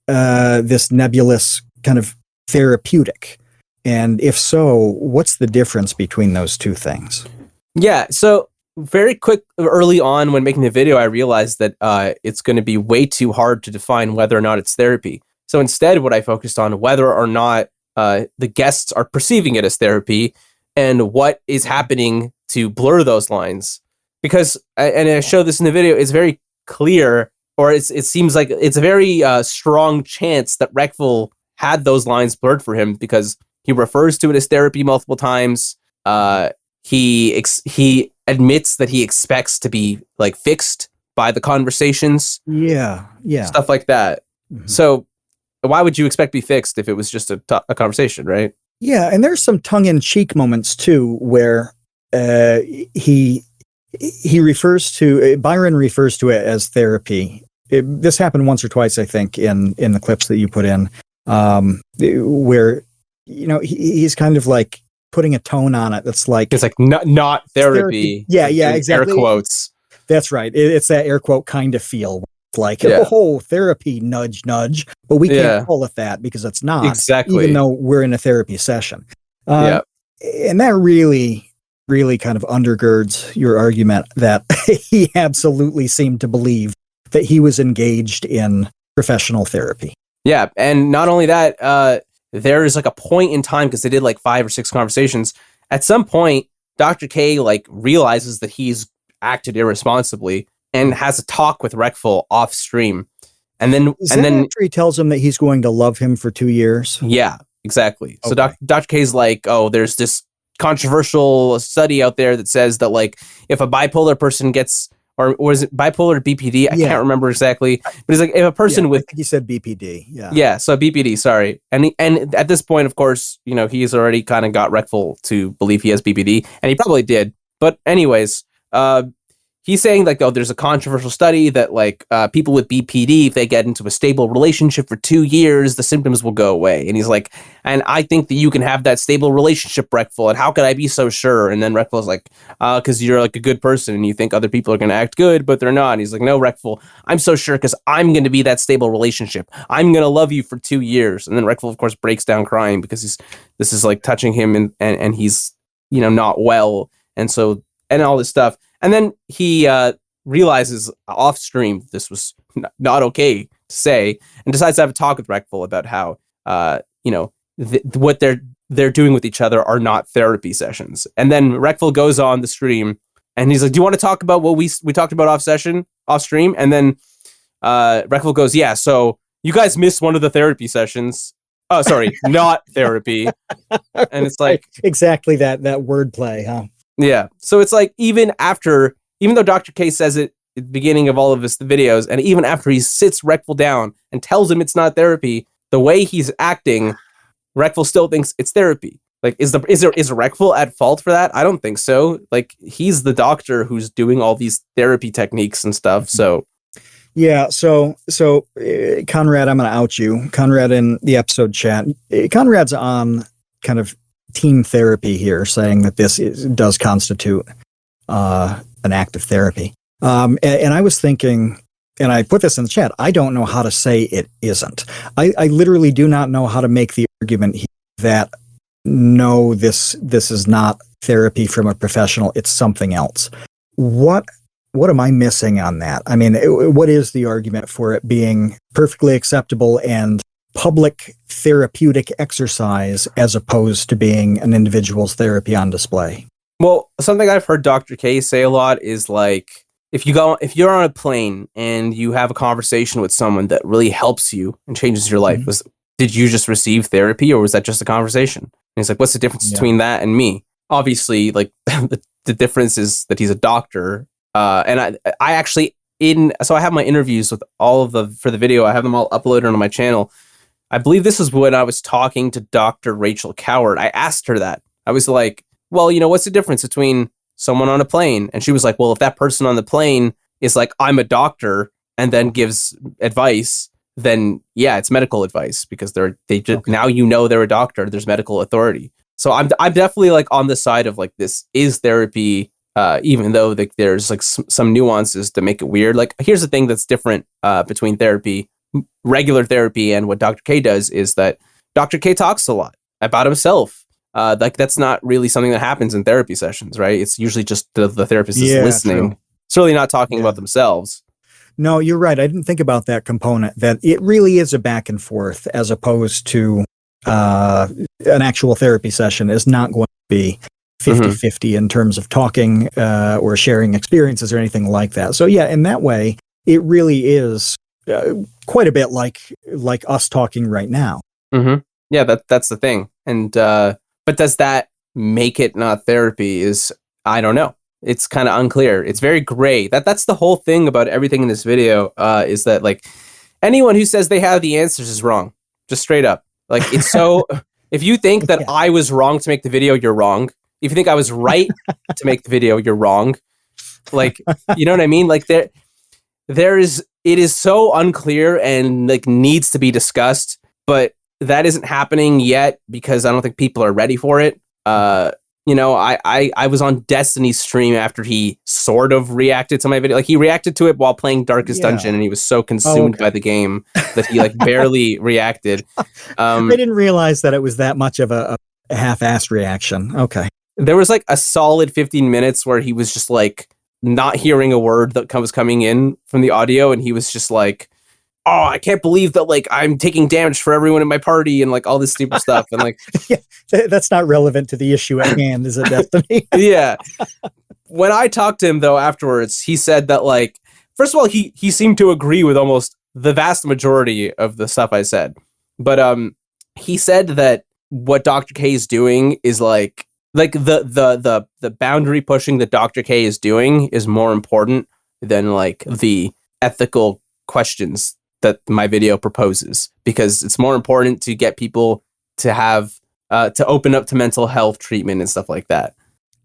this nebulous kind of therapeutic? And if so, what's the difference between those two things? Yeah, so very quick, early on when making the video, I realized that it's going to be way too hard to define whether or not it's therapy. So instead, what I focused on whether or not the guests are perceiving it as therapy, and what is happening to blur those lines. Because, and I show this in the video, it's very clear, or it seems like it's a very strong chance that Reckful had those lines blurred for him, because he refers to it as therapy multiple times. He admits that he expects to be like fixed by the conversations. Yeah. Stuff like that. Mm-hmm. So why would you expect to be fixed if it was just a conversation, right? Yeah, and there's some tongue-in-cheek moments too, where he refers to Byron refers to it as therapy. This happened once or twice, I think, in the clips that you put in, where he's kind of like putting a tone on it that's like, it's like not therapy. Yeah, exactly. Air quotes. That's right. It's that air quote kind of feel. Like, oh, therapy, nudge, nudge. But we can't call it that because it's not. Exactly. Even though we're in a therapy session. And that really, really kind of undergirds your argument that he absolutely seemed to believe that he was engaged in professional therapy. Yeah. And not only that, there is like a point in time, because they did like 5 or 6 conversations. At some point, Dr. K like realizes that he's acted irresponsibly and has a talk with Reckful off stream. And then after he tells him that he's going to love him for 2 years. Yeah, exactly. Okay. So Dr. K's like, oh, there's this controversial study out there that says that like if a bipolar person gets, or is it bipolar or BPD? I can't remember exactly. But he's like, if a person with, I think he said BPD. Yeah. So BPD, sorry. And at this point, of course, he's already kind of got Reckful to believe he has BPD, and he probably did. But anyways, he's saying like, oh, there's a controversial study that like people with BPD, if they get into a stable relationship for 2 years, the symptoms will go away. And he's like, and I think that you can have that stable relationship, Reckful. And how could I be so sure? And then Reckful's like, because you're like a good person and you think other people are going to act good, but they're not. And he's like, no, Reckful, I'm so sure because I'm going to be that stable relationship. I'm going to love you for 2 years. And then Reckful, of course, breaks down crying because this is like touching him and he's, you know, not well. And so, and all this stuff. And then he realizes off stream this was not okay to say, and decides to have a talk with Reckful about how you know what they're doing with each other are not therapy sessions. And then Reckful goes on the stream and he's like, "Do you want to talk about what we talked about off stream?" And then Reckful goes, "Yeah, so you guys missed one of the therapy sessions. Oh, sorry, not therapy." And it's like exactly that wordplay, huh? Yeah. So it's like even though Dr. K says it at the beginning of all of his videos, and even after he sits Reckful down and tells him it's not therapy, the way he's acting, Reckful still thinks it's therapy. Like, is Reckful at fault for that? I don't think so. Like, he's the doctor who's doing all these therapy techniques and stuff. So yeah. So Conrad, I'm going to out you. Conrad in the episode chat. Conrad's on kind of team therapy here, saying that this does constitute an act of therapy. And I was thinking, and I put this in the chat, I don't know how to say it isn't. I literally do not know how to make the argument that no, this is not therapy from a professional, it's something else. What am I missing on that? I mean, what is the argument for it being perfectly acceptable and public therapeutic exercise as opposed to being an individual's therapy on display? Well, something I've heard Dr. K say a lot is like, if you're on a plane and you have a conversation with someone that really helps you and changes your life, did you just receive therapy or was that just a conversation? And he's like, what's the difference between that and me? Obviously, like the difference is that he's a doctor. And I actually so I have my interviews with for the video. I have them all uploaded on my channel. I believe this is when I was talking to Dr. Rachel Coward. I asked her that. I was like, well, you know, what's the difference between someone on a plane? And she was like, well, if that person on the plane is like, I'm a doctor, and then gives advice, then yeah, it's medical advice because now you know they're a doctor. There's medical authority. So I'm definitely like on the side of like this is therapy, even though like there's like some nuances to make it weird. Like here's the thing that's different between therapy, regular therapy, and what Dr. K does is that Dr. K talks a lot about himself. Like that's not really something that happens in therapy sessions, right? It's usually just the therapist is listening. True. It's really not talking about themselves. No, you're right. I didn't think about that component, that it really is a back and forth as opposed to an actual therapy session is not going to be 50-50 in terms of talking or sharing experiences or anything like that. So yeah, in that way, it really is quite a bit like us talking right now. Mm-hmm. Yeah, that's the thing. And but does that make it not therapy? I don't know. It's kind of unclear. It's very gray. That's the whole thing about everything in this video, is that like anyone who says they have the answers is wrong. Just straight up. Like it's so if you think that I was wrong to make the video, you're wrong. If you think I was right to make the video, you're wrong. Like, you know what I mean? Like it is so unclear and like needs to be discussed, but that isn't happening yet because I don't think people are ready for it. You know, I was on Destiny's stream after he sort of reacted to my video. Like he reacted to it while playing Darkest Dungeon, and he was so consumed by the game that he like barely reacted. I didn't realize that it was that much of a half-assed reaction. Okay. There was like a solid 15 minutes where he was just like not hearing a word that was coming in from the audio, and he was just like, oh, I can't believe that like I'm taking damage for everyone in my party and like all this stupid stuff. And like, yeah, that's not relevant to the issue at hand, is it, Destiny? Yeah. When I talked to him though afterwards, he said that like, first of all, he seemed to agree with almost the vast majority of the stuff I said. But he said that what Dr. K is doing is like the boundary pushing that Dr. K is doing is more important than like the ethical questions that my video proposes, because it's more important to get people to have to open up to mental health treatment and stuff like that.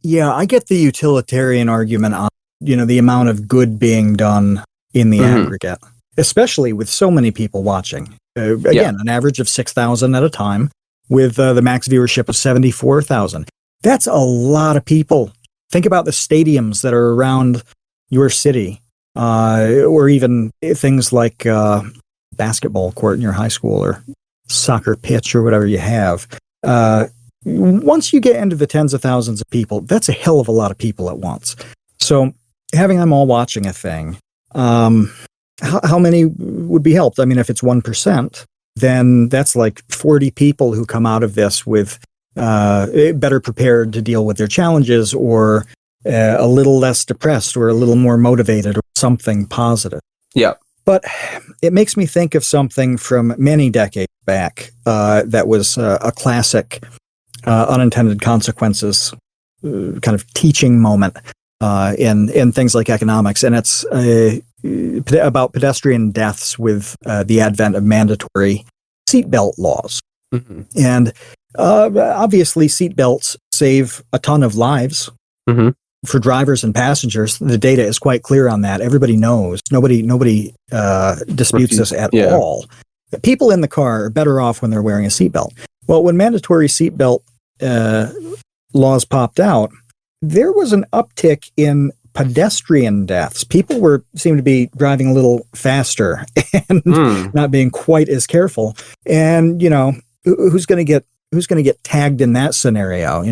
Yeah, I get the utilitarian argument on the amount of good being done in the Mhm. aggregate, especially with so many people watching. Again, an average of 6,000 at a time with the max viewership of 74,000. That's a lot of people. Think about the stadiums that are around your city, or even things like basketball court in your high school or soccer pitch or whatever you have. Once you get into the tens of thousands of people, that's a hell of a lot of people at once. So having them all watching a thing, how many would be helped? I mean, if it's 1%, then that's like 40 people who come out of this with better prepared to deal with their challenges, or a little less depressed, or a little more motivated, or something positive. Yeah. But it makes me think of something from many decades back that was a classic unintended consequences kind of teaching moment in things like economics. And it's about pedestrian deaths with the advent of mandatory seatbelt laws. Mm-hmm. And obviously, seatbelts save a ton of lives. Mm-hmm. For drivers and passengers. The data is quite clear on that. Everybody knows. Nobody disputes this at all. The people in the car are better off when they're wearing a seatbelt. Well, when mandatory seatbelt laws popped out, there was an uptick in pedestrian deaths. People seemed to be driving a little faster and not being quite as careful. And who's going to get tagged in that scenario?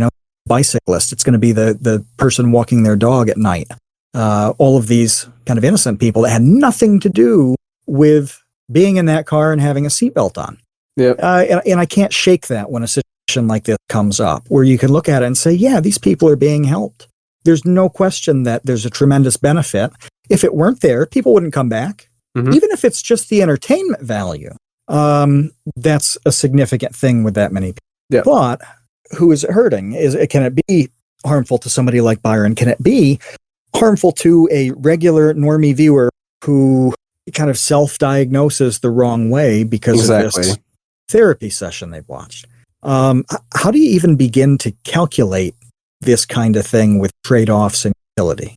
Bicyclist. It's going to be the person walking their dog at night. All of these kind of innocent people that had nothing to do with being in that car and having a seatbelt on. Yep. And I can't shake that when a situation like this comes up, where you can look at it and say, yeah, these people are being helped. There's no question that there's a tremendous benefit. If it weren't there, people wouldn't come back. Mm-hmm. Even if it's just the entertainment value, that's a significant thing with that many people. Yep. But who is it hurting? Can it be harmful to somebody like Byron? Can it be harmful to a regular normie viewer who kind of self-diagnoses the wrong way because of this therapy session they've watched? How do you even begin to calculate this kind of thing with trade-offs and utility?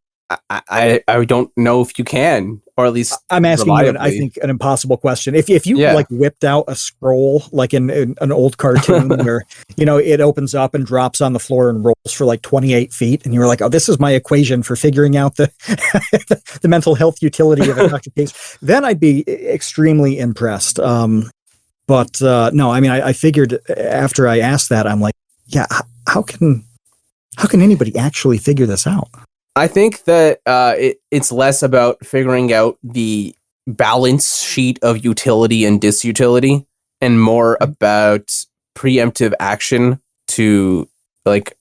I don't know if you can, or at least I'm asking you, I think, an impossible question. If you like whipped out a scroll like in an old cartoon where it opens up and drops on the floor and rolls for like 28 feet, and you were like, oh, this is my equation for figuring out the the mental health utility of a Dr. case, then I'd be extremely impressed. But no, I mean, I figured after I asked that, I'm like, yeah, how can anybody actually figure this out? I think that it's less about figuring out the balance sheet of utility and disutility, and more about preemptive action to like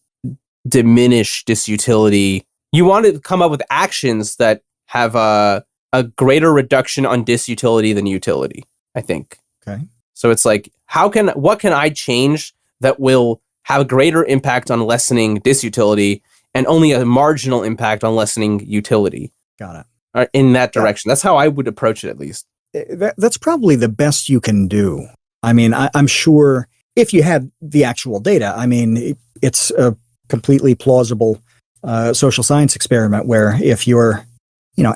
diminish disutility. You want to come up with actions that have a greater reduction on disutility than utility, I think. Okay. So it's like, what can I change that will have a greater impact on lessening disutility and only a marginal impact on lessening utility? Got it. In that direction. That's how I would approach it, at least. That's probably the best you can do. I mean, I'm sure if you had the actual data, I mean, it's a completely plausible social science experiment where if you're,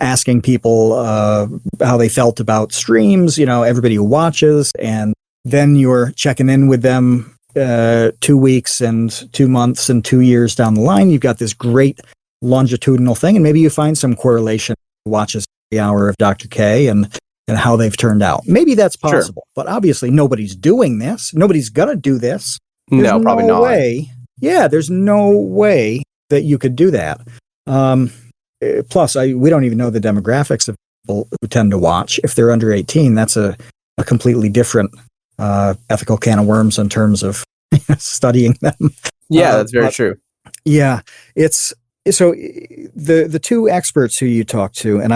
asking people how they felt about streams, everybody who watches, and then you're checking in with them 2 weeks and 2 months and 2 years down the line, you've got this great longitudinal thing, and maybe you find some correlation. Watches the hour of Dr. K and how they've turned out. Maybe that's possible, but obviously nobody's doing this. Nobody's gonna do this. No, probably not. Way. Yeah, there's no way that you could do that. Plus, we don't even know the demographics of people who tend to watch. If they're under 18, that's a completely different ethical can of worms in terms of studying them. Yeah, that's very true. Yeah, it's so the two experts who you talked to, and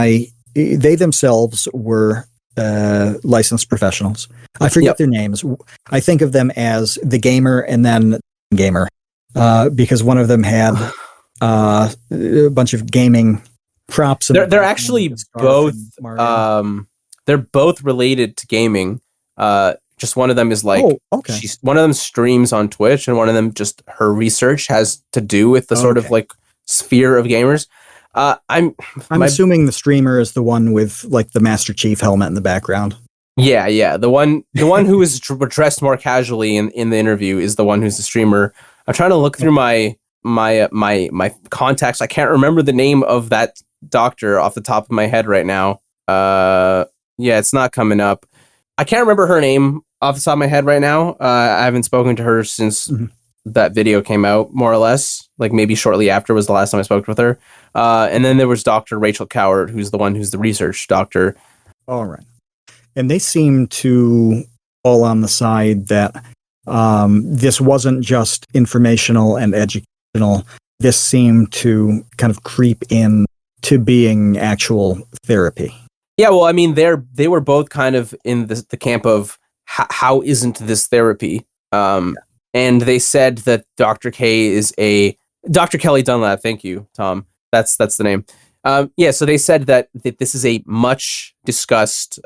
they themselves were licensed professionals. I forget their names. I think of them as the gamer and then gamer, because one of them had a bunch of gaming props. They're actually both. They're both related to gaming. Just one of them is like, one of them streams on Twitch, and one of them just her research has to do with the sort of like sphere of gamers. I'm I'm assuming the streamer is the one with like the Master Chief helmet in the background. Yeah. The one who is dressed more casually in the interview is the one who's the streamer. I'm trying to look through my contacts. I can't remember the name of that doctor off the top of my head right now. Yeah, it's not coming up. I can't remember her name off the top of my head right now. I haven't spoken to her since that video came out, more or less. Like maybe shortly after was the last time I spoke with her. And then there was Dr. Rachel Coward, who's the one who's the research doctor. All right. And they seem to all on the side that this wasn't just informational and educational. This seemed to kind of creep in to being actual therapy. Yeah, well, I mean, they were both kind of in the camp of how isn't this therapy? And they said that Dr. Kelly Dunlap. Thank you, Tom. That's the name. Yeah, so they said that this is a much discussed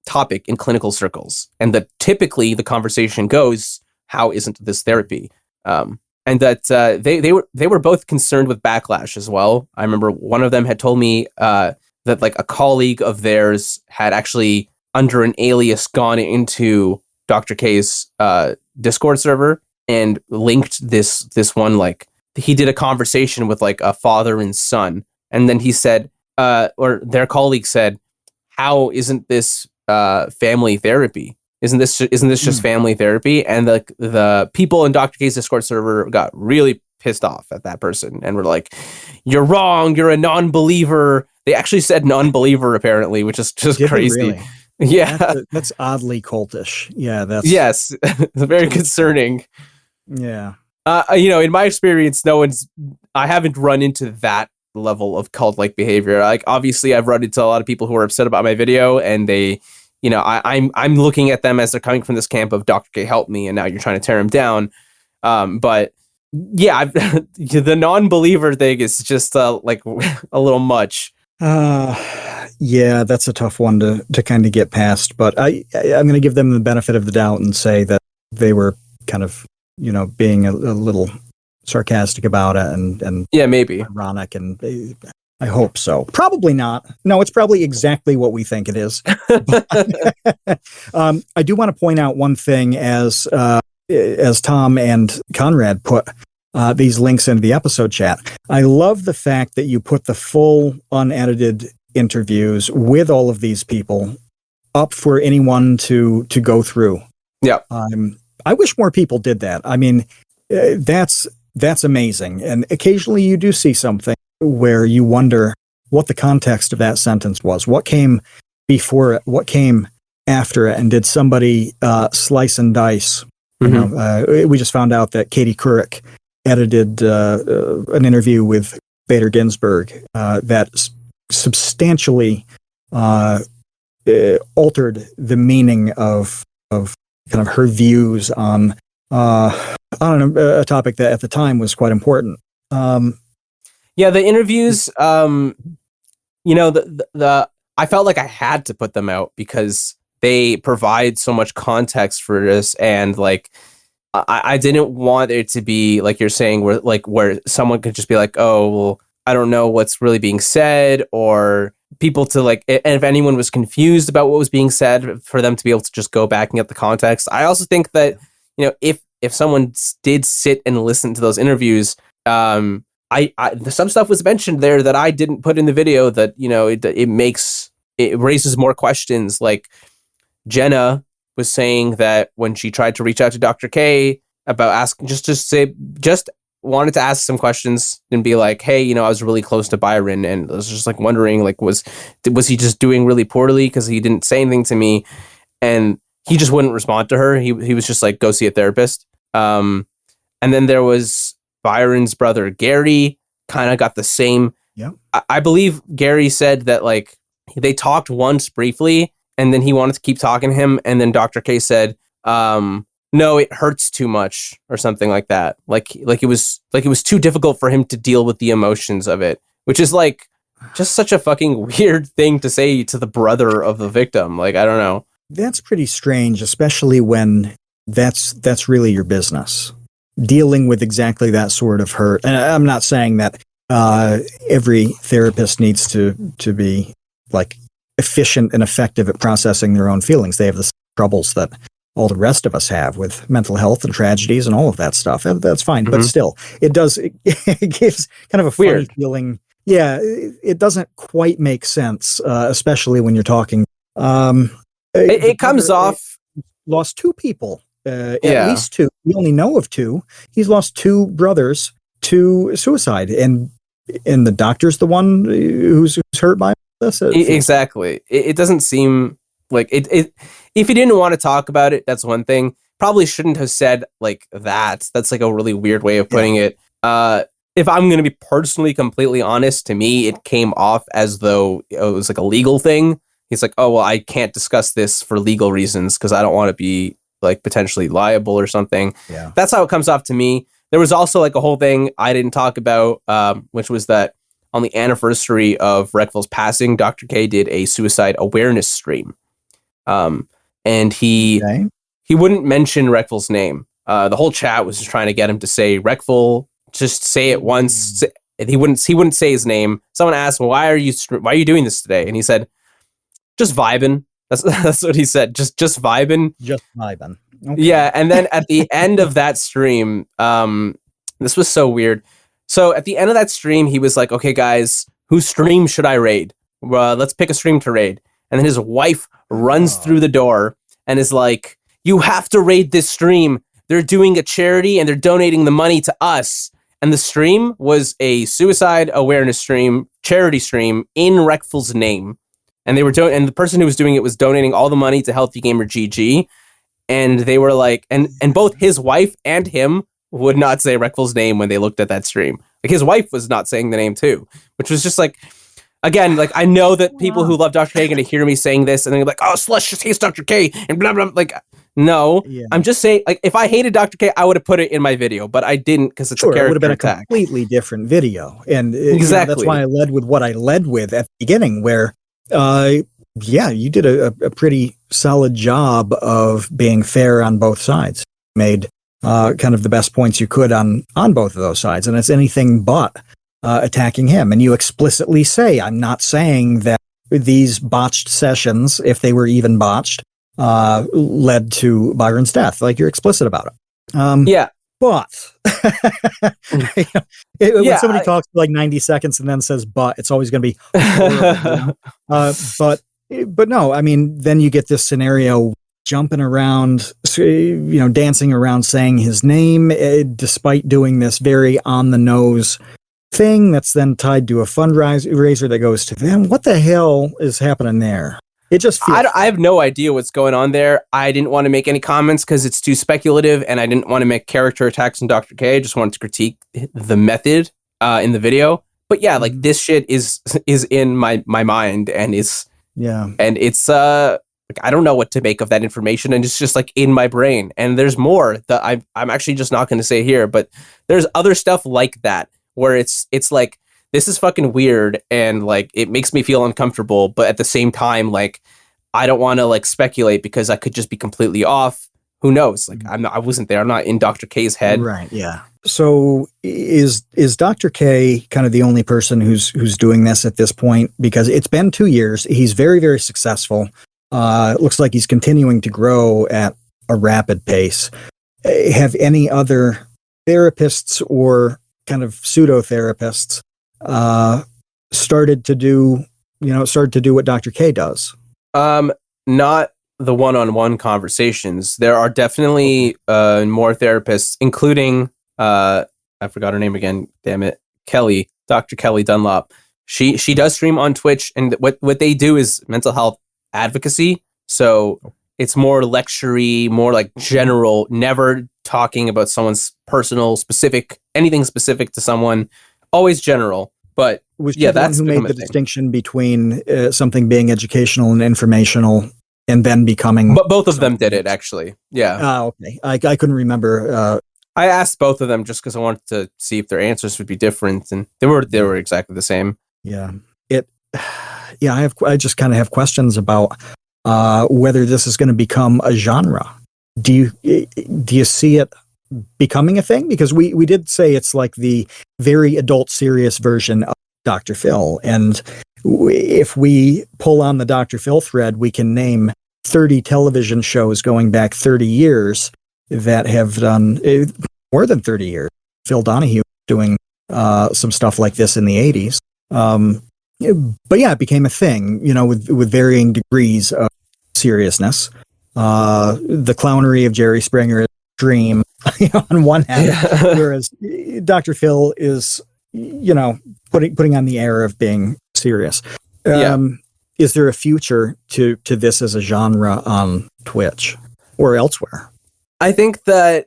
topic in clinical circles, and that typically the conversation goes, "How isn't this therapy?" And that they were both concerned with backlash as well. I remember one of them had told me that like a colleague of theirs had actually under an alias gone into Dr. K's Discord server and linked this one, like he did a conversation with like a father and son, and then he said, or their colleague said, "How isn't this family therapy? Isn't this just family therapy?" And the people in Dr. K's Discord server got really pissed off at that person and were like, "You're wrong. You're a non-believer." They actually said non-believer apparently, which is just crazy. Really? Yeah, that's oddly cultish. Yeah, yes, very concerning. Yeah, in my experience, I haven't run into that level of cult-like behavior. Like obviously, I've run into a lot of people who are upset about my video, and they, I'm looking at them as they're coming from this camp of Dr. K help me, and now you're trying to tear him down. But yeah, the non-believer thing is just like a little much. Yeah, that's a tough one to kind of get past, but I'm going to give them the benefit of the doubt and say that they were kind of, being a little sarcastic about it and yeah, maybe ironic, and I hope so. Probably not. No, it's probably exactly what we think it is. I do want to point out one thing as Tom and Conrad put these links into the episode chat. I love the fact that you put the full unedited interviews with all of these people up for anyone to go through. Yeah. I wish more people did that. I mean, that's amazing. And occasionally you do see something where you wonder what the context of that sentence was. What came before it? What came after it? And did somebody slice and dice? Mm-hmm. We just found out that Katie Couric edited an interview with Bader Ginsburg that substantially altered the meaning of kind of her views on a topic that at the time was quite important. Yeah, the interviews, I felt like I had to put them out because they provide so much context for this, and like I didn't want it to be like you're saying, where someone could just be like, "Oh, well, I don't know what's really being said," or people to like, and if anyone was confused about what was being said, for them to be able to just go back and get the context. I also think that if someone did sit and listen to those interviews, some stuff was mentioned there that I didn't put in the video that it raises more questions. Like Jenna was saying that when she tried to reach out to Dr. K about asking, just wanted to ask some questions and be like, "Hey, I was really close to Byron," and I was just like wondering, like, was he just doing really poorly because he didn't say anything to me, and he just wouldn't respond to her. He was just like, "Go see a therapist." And then there was Byron's brother Gary, kind of got the same. Yeah, I believe Gary said that like they talked once briefly, and then he wanted to keep talking to him, and then Dr. K said, "No, it hurts too much," or something like that. Like it was too difficult for him to deal with the emotions of it, which is like just such a fucking weird thing to say to the brother of the victim. Like, I don't know. That's pretty strange, especially when that's really your business. Dealing with exactly that sort of hurt. And I'm not saying that every therapist needs to be like efficient and effective at processing their own feelings. They have the troubles that all the rest of us have with mental health and tragedies and all of that stuff. And that's fine. But still, it gives kind of a funny feeling. Yeah, it doesn't quite make sense, especially when you're talking. It comes off. Lost two people, at least two. We only know of two. He's lost two brothers to suicide, and the doctor's the one who's hurt by this. Exactly. It doesn't seem like it. If he didn't want to talk about it, that's one thing. Probably shouldn't have said like that. That's like a really weird way of putting it. If I'm going to be personally completely honest, to me, it came off as though it was like a legal thing. He's like, oh, well, I can't discuss this for legal reasons because I don't want to be like potentially liable or something. Yeah. That's how it comes off to me. There was also like a whole thing I didn't talk about, which was that on the anniversary of Reckful's passing, Dr. K did a suicide awareness stream. And he wouldn't mention Reckful's name. The whole chat was just trying to get him to say Reckful. Just say it once. He wouldn't say his name. Someone asked him, why are you doing this today? And he said, just vibing. That's what he said. Just vibing. Just vibing. Okay. Yeah. And then at the end of that stream, this was so weird. So at the end of that stream, he was like, okay, guys, whose stream should I raid? Let's pick a stream to raid. And then his wife runs through the door and is like, you have to raid this stream. They're doing a charity and they're donating the money to us. And the stream was a suicide awareness stream, charity stream in Reckful's name. And they were and the person who was doing it was donating all the money to Healthy Gamer GG. And they were like, and both his wife and him would not say Reckful's name when they looked at that stream. Like his wife was not saying the name too, which was just like, again, like I know that people who love Dr. K are going to hear me saying this and they're like, oh, Slush just hates Dr. K and blah, blah. Like, no, I'm just saying, like, if I hated Dr. K, I would have put it in my video, but I didn't because it's a character it would have been attack. A completely different video. And exactly. That's why I led with what I led with at the beginning, where, you did a pretty solid job of being fair on both sides. Made kind of the best points you could on both of those sides. And it's anything but attacking him. And you explicitly say, I'm not saying that these botched sessions, if they were even botched, led to Byron's death. Like you're explicit about it. But when somebody talks for like 90 seconds and then says, but it's always going to be horrible, but no, I mean, then you get this scenario jumping around, dancing around saying his name, despite doing this very on the nose thing that's then tied to a fundraiser that goes to them. What the hell is happening there? It just feels I have no idea what's going on there. I didn't want to make any comments because it's too speculative, and I didn't want to make character attacks on Dr. K. I just wanted to critique the method in the video. But yeah, like this shit is in my mind, and it's like I don't know what to make of that information, and it's just like in my brain. And there's more that I'm actually just not going to say here, but there's other stuff like that where it's like, this is fucking weird and like it makes me feel uncomfortable, but at the same time, like I don't want to like speculate because I could just be completely off. Who knows? Like I wasn't there. I'm not in Dr. K's head. Right. Yeah. So is Dr. K kind of the only person who's doing this at this point? Because it's been 2 years. He's very, very successful. It looks like he's continuing to grow at a rapid pace. Have any other therapists or kind of pseudo therapists started to do what Dr. K does? Not the one-on-one conversations. There are definitely more therapists, including I forgot her name again. Damn it, Kelly, Dr. Kelly Dunlop. She does stream on Twitch, and what they do is mental health advocacy. So it's more lectury, more like general, never talking about someone's personal, specific, anything specific to someone. Always general. But was that's who made the distinction between something being educational and informational, and then becoming. But both of them did it, actually. Yeah. Okay. I couldn't remember. I asked both of them just because I wanted to see if their answers would be different, and they were exactly the same. Yeah. I just kind of have questions about whether this is going to become a genre. Do you see it becoming a thing? Because we did say it's like the very adult, serious version of Dr. Phil. And if we pull on the Dr. Phil thread, we can name 30 television shows going back 30 years that have done more than 30 years. Phil Donahue doing some stuff like this in the 80s. But yeah, it became a thing, with varying degrees of seriousness. The clownery of Jerry Springer is extreme on one hand, whereas Dr. Phil is, putting on the air of being serious. Is there a future to this as a genre on Twitch or elsewhere? I think that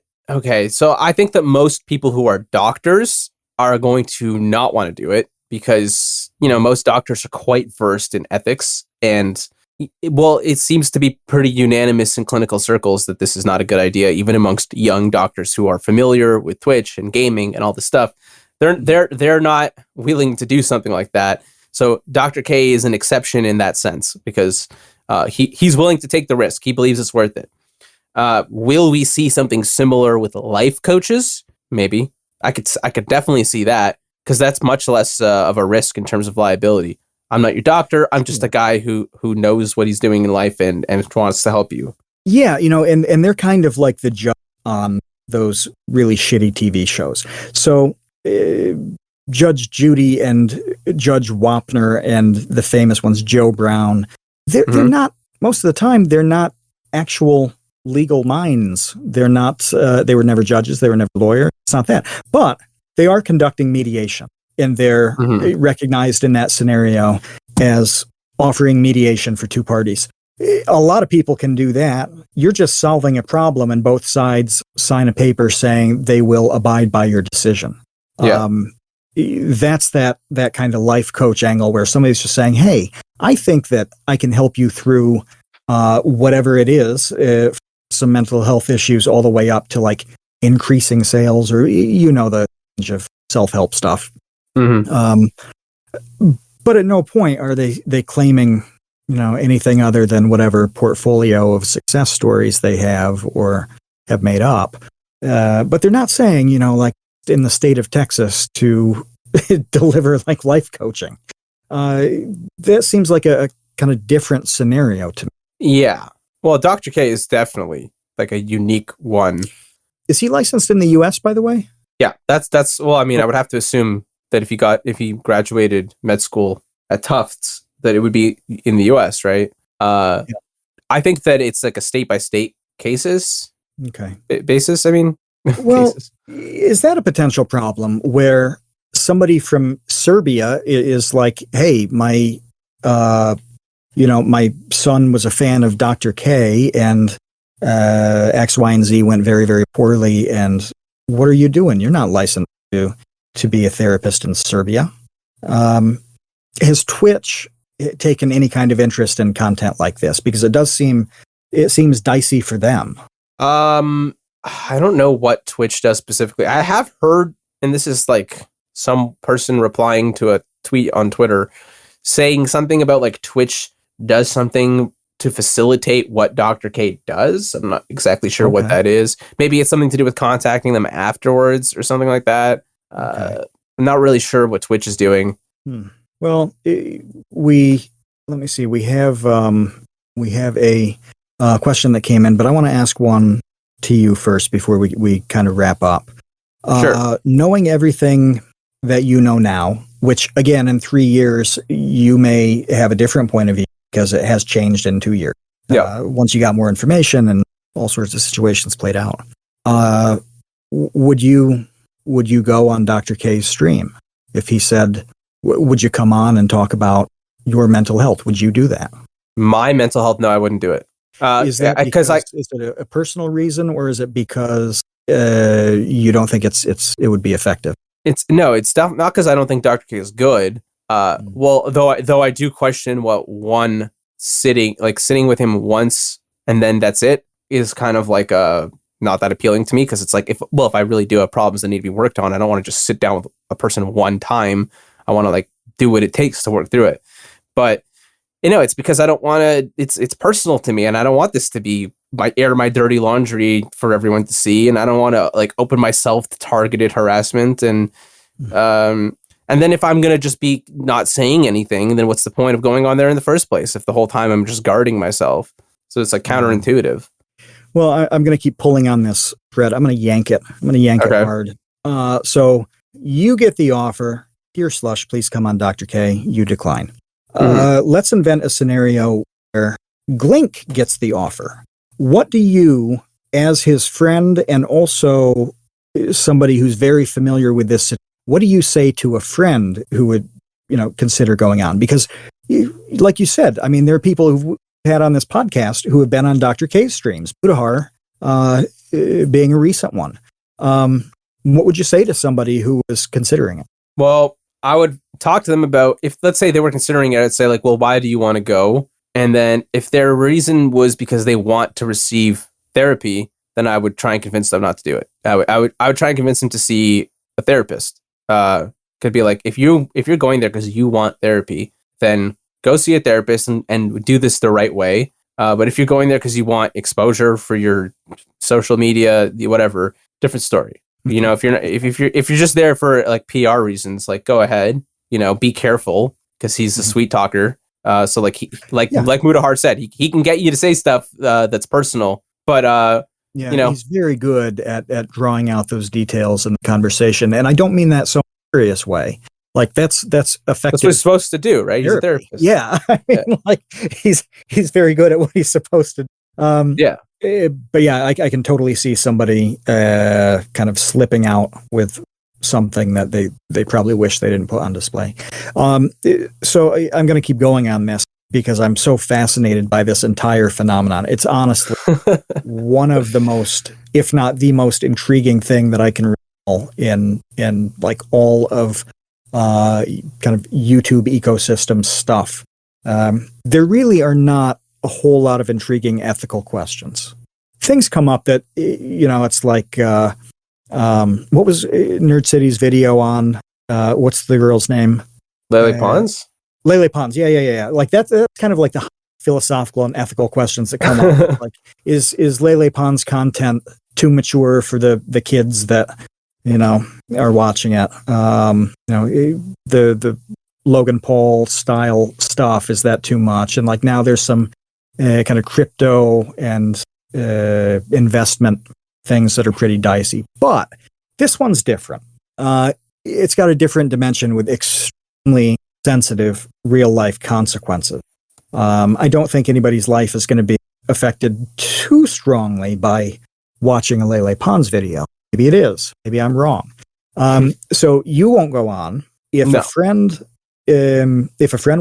most people who are doctors are going to not want to do it because, most doctors are quite versed in ethics. And, it seems to be pretty unanimous in clinical circles that this is not a good idea, even amongst young doctors who are familiar with Twitch and gaming and all this stuff. They're not willing to do something like that. So Dr. K is an exception in that sense because he's willing to take the risk. He believes it's worth it. Will we see something similar with life coaches? Maybe. I could definitely see that because that's much less of a risk in terms of liability. I'm not your doctor. I'm just a guy who knows what he's doing in life and wants to help you. Yeah, and they're kind of like the judge on those really shitty TV shows. So Judge Judy and Judge Wapner and the famous ones, Joe Brown, they're not, most of the time, they're not actual legal minds. They're not, they were never judges. They were never lawyers. It's not that. But they are conducting mediation. And they're recognized in that scenario as offering mediation for two parties. A lot of people can do that. You're just solving a problem and both sides sign a paper saying they will abide by your decision. Yeah. That's that kind of life coach angle where somebody's just saying, hey, I think that I can help you through whatever it is, some mental health issues all the way up to like increasing sales or, the range of self-help stuff. But at no point are they claiming, anything other than whatever portfolio of success stories they have or have made up. But they're not saying, like in the state of Texas to deliver like life coaching. That seems like a kind of different scenario to me. Yeah. Well, Dr. K is definitely like a unique one. Is he licensed in the US, by the way? Yeah, that's well, I mean, I would have to assume that if he graduated med school at Tufts, that it would be in the US, right? I think that it's like a state by state basis. I mean, well, is that a potential problem where somebody from Serbia is like, hey, my son was a fan of Dr. K and X, Y, and Z went very, very poorly. And what are you doing? You're not licensed to be a therapist in Serbia. Has Twitch taken any kind of interest in content like this? Because it seems dicey for them. I don't know what Twitch does specifically. I have heard, and this is like some person replying to a tweet on Twitter saying something about like Twitch does something to facilitate what Dr. K does. I'm not exactly sure what that is. Maybe it's something to do with contacting them afterwards or something like that. I'm not really sure what Twitch is doing. Well, let me see. We have a question that came in, but I want to ask one to you first before we kind of wrap up. Sure. Knowing everything that you know now, which again, in 3 years, you may have a different point of view because it has changed in 2 years. Yeah. Once you got more information and all sorts of situations played out. Would you go on Dr. K's stream if he said, would you come on and talk about your mental health? Would you do that? My mental health? No, I wouldn't do it. Is it a personal reason, or is it because you don't think it would be effective? It's not because I don't think Dr. K is good. Well, though I do question what one sitting with him once and then that's it is kind of like not that appealing to me, because it's like if I really do have problems that need to be worked on, I don't want to just sit down with a person one time. I want to like do what it takes to work through it. But it's because I don't want to. It's personal to me, and I don't want this to be air my dirty laundry for everyone to see, and I don't want to like open myself to targeted harassment. And then if I'm gonna just be not saying anything, then what's the point of going on there in the first place if the whole time I'm just guarding myself? So it's like counterintuitive. Well, I'm going to keep pulling on this thread. I'm going to yank it. I'm going to yank it hard. So you get the offer. Dear Slush, please come on Dr. K. You decline. Let's invent a scenario where Glink gets the offer. What do you, as his friend and also somebody who's very familiar with this, what do you say to a friend who would, consider going on? Because like you said, I mean, there are people who've had on this podcast who have been on Dr. K's streams, Budahar being a recent one. What would you say to somebody who was considering it? Well, I would talk to them about, if let's say they were considering it, I'd say like, well, why do you want to go? And then if their reason was because they want to receive therapy, then I would try and convince them not to do it. I would try and convince them to see a therapist. Could be like, if you're going there because you want therapy, then go see a therapist and do this the right way. But if you're going there because you want exposure for your social media, whatever, different story. If you're just there for like PR reasons, like go ahead, be careful because he's a sweet talker. So like Mudahar said, he can get you to say stuff that's personal, but he's very good at drawing out those details in the conversation, and I don't mean that so serious way. Like that's effective. That's what he's supposed to do, right? He's a therapist. Yeah, I mean, like he's very good at what he's supposed to. But yeah, I can totally see somebody kind of slipping out with something that they probably wish they didn't put on display. So I'm going to keep going on this because I'm so fascinated by this entire phenomenon. It's honestly one of the most, if not the most intriguing thing that I can recall in like all of kind of YouTube ecosystem stuff. There really are not a whole lot of intriguing ethical questions. Things come up that, it's like, what was Nerd City's video on, what's the girl's name? Lele Pons? Lele Pons, yeah. Like that's kind of like the philosophical and ethical questions that come up. Like, is Lele Pons content too mature for the kids that, are watching it? The Logan Paul style stuff, is that too much? And like now there's some kind of crypto and investment things that are pretty dicey. But this one's different. It's got a different dimension with extremely sensitive real life consequences. I don't think anybody's life is going to be affected too strongly by watching a Lele Pons video. Maybe it is. Maybe I'm wrong. So you won't go on. If a friend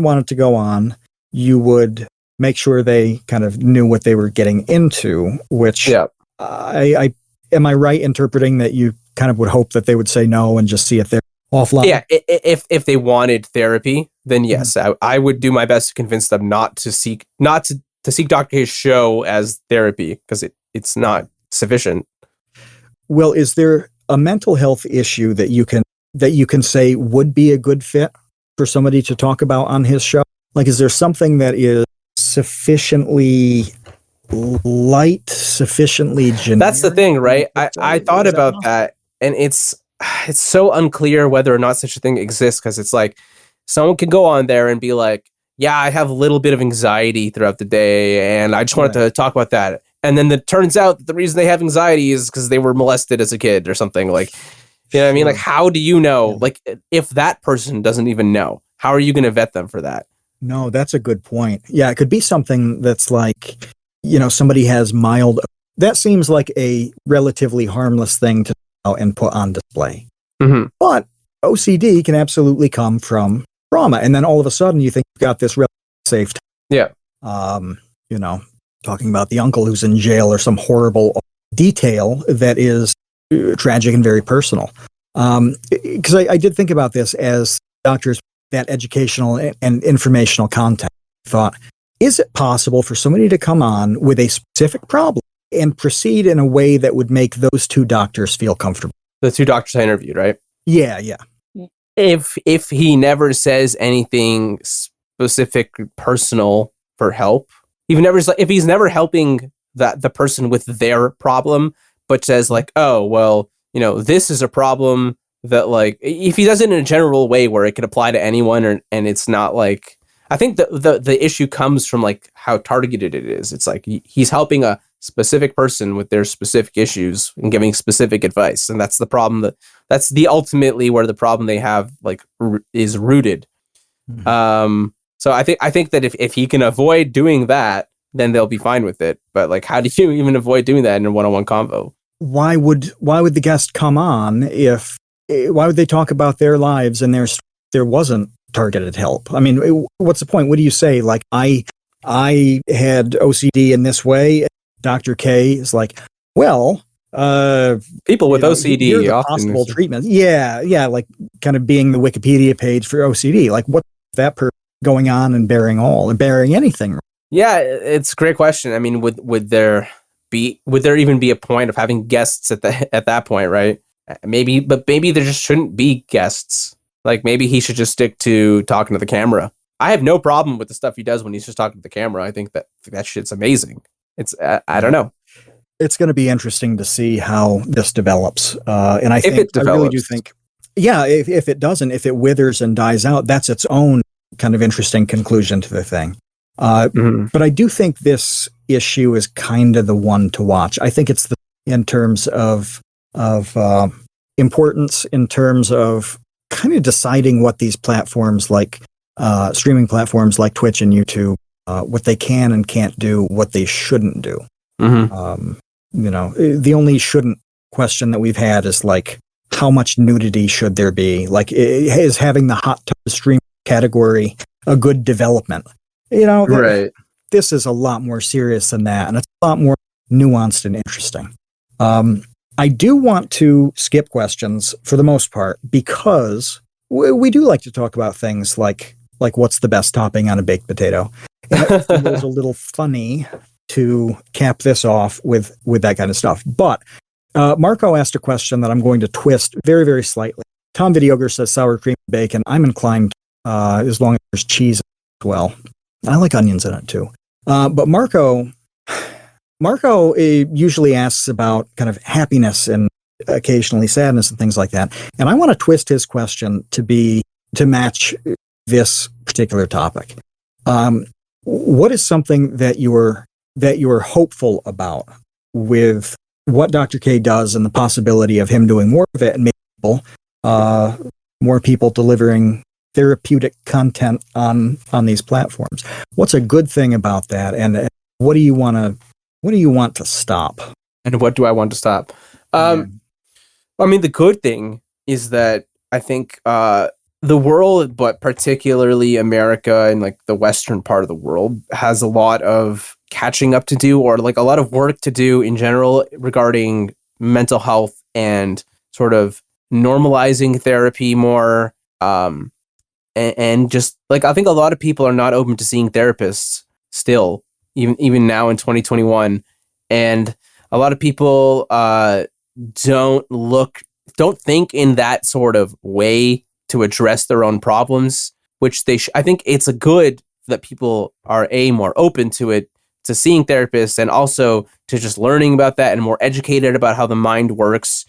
wanted to go on, you would make sure they kind of knew what they were getting into, which I am I right interpreting that you kind of would hope that they would say no and just see it there offline? Yeah, if they wanted therapy, then yes, I would do my best to convince them not to seek Dr. K's show as therapy because it's not sufficient. Well, is there a mental health issue that you can say would be a good fit for somebody to talk about on his show? Like, is there something that is sufficiently light, sufficiently generic? That's the thing, right? I thought about that, and it's so unclear whether or not such a thing exists, because it's like someone could go on there and be like, yeah, I have a little bit of anxiety throughout the day, and I just wanted to talk about that. And then it turns out that the reason they have anxiety is because they were molested as a kid or something. Like, you know what I mean? Like, how do you know? Yeah. Like, if that person doesn't even know, how are you going to vet them for that? No, that's a good point. Yeah, it could be something that's like, somebody has mild. That seems like a relatively harmless thing to out and put on display. Mm-hmm. But OCD can absolutely come from trauma, and then all of a sudden you think you've got this real safe. Yeah. Talking about the uncle who's in jail or some horrible detail that is tragic and very personal. Because I did think about this as doctors, that educational and informational content. I thought, is it possible for somebody to come on with a specific problem and proceed in a way that would make those two doctors feel comfortable? The two doctors I interviewed, right? Yeah. If he never says anything specific, personal for help, if he's never helping that the person with their problem, but says like, oh, well, this is a problem that, like, if he does it in a general way where it could apply to anyone, and it's not like, I think the issue comes from like how targeted it is. It's like he's helping a specific person with their specific issues and giving specific advice, and that's the problem. That's the ultimately where the problem they have like is rooted. Mm-hmm. So I think that if he can avoid doing that, then they'll be fine with it. But like, how do you even avoid doing that in a one-on-one convo? Why would the guest come on why would they talk about their lives and there wasn't targeted help? I mean, what's the point? What do you say? Like, I had OCD in this way. Dr. K is like, well, people with OCD often possible treatments. Yeah, like kind of being the Wikipedia page for OCD. Like, what's that person going on and bearing anything? Yeah, it's a great question. I mean, would there even be a point of having guests at that point, right? Maybe there just shouldn't be guests. Like, maybe he should just stick to talking to the camera. I have no problem with the stuff he does when he's just talking to the camera. I think that shit's amazing. It's I don't know. It's going to be interesting to see how this develops. And I really do think, if it doesn't, if it withers and dies out, that's its own kind of interesting conclusion to the thing. But I do think this issue is kind of the one to watch. I think it's in terms of importance, in terms of kind of deciding what these platforms like streaming platforms like Twitch and YouTube, what they can and can't do, what they shouldn't do. Mm-hmm. The only shouldn't question that we've had is like, how much nudity should there be? Like, is having the hot tub stream category a good development? Right. This is a lot more serious than that, and it's a lot more nuanced and interesting. I do want to skip questions for the most part because we do like to talk about things like what's the best topping on a baked potato. And it was a little funny to cap this off with that kind of stuff. But Marco asked a question that I'm going to twist very, very slightly. Tom Videogre says sour cream and bacon. I'm inclined as long as there's cheese as well. I like onions in it too. But Marco usually asks about kind of happiness and occasionally sadness and things like that. And I want to twist his question to match this particular topic. What is something that you're hopeful about with what Dr. K does and the possibility of him doing more of it and maybe more people delivering therapeutic content on these platforms? What's a good thing about that, and what do you want to stop? And what do I want to stop? I mean, the good thing is that I think the world, but particularly America and like the Western part of the world, has a lot of catching up to do, or like a lot of work to do in general regarding mental health and sort of normalizing therapy more. And just like, I think a lot of people are not open to seeing therapists still, even now in 2021. And a lot of people don't think in that sort of way to address their own problems, which I think it's a good that people are more open to it, to seeing therapists, and also to just learning about that and more educated about how the mind works.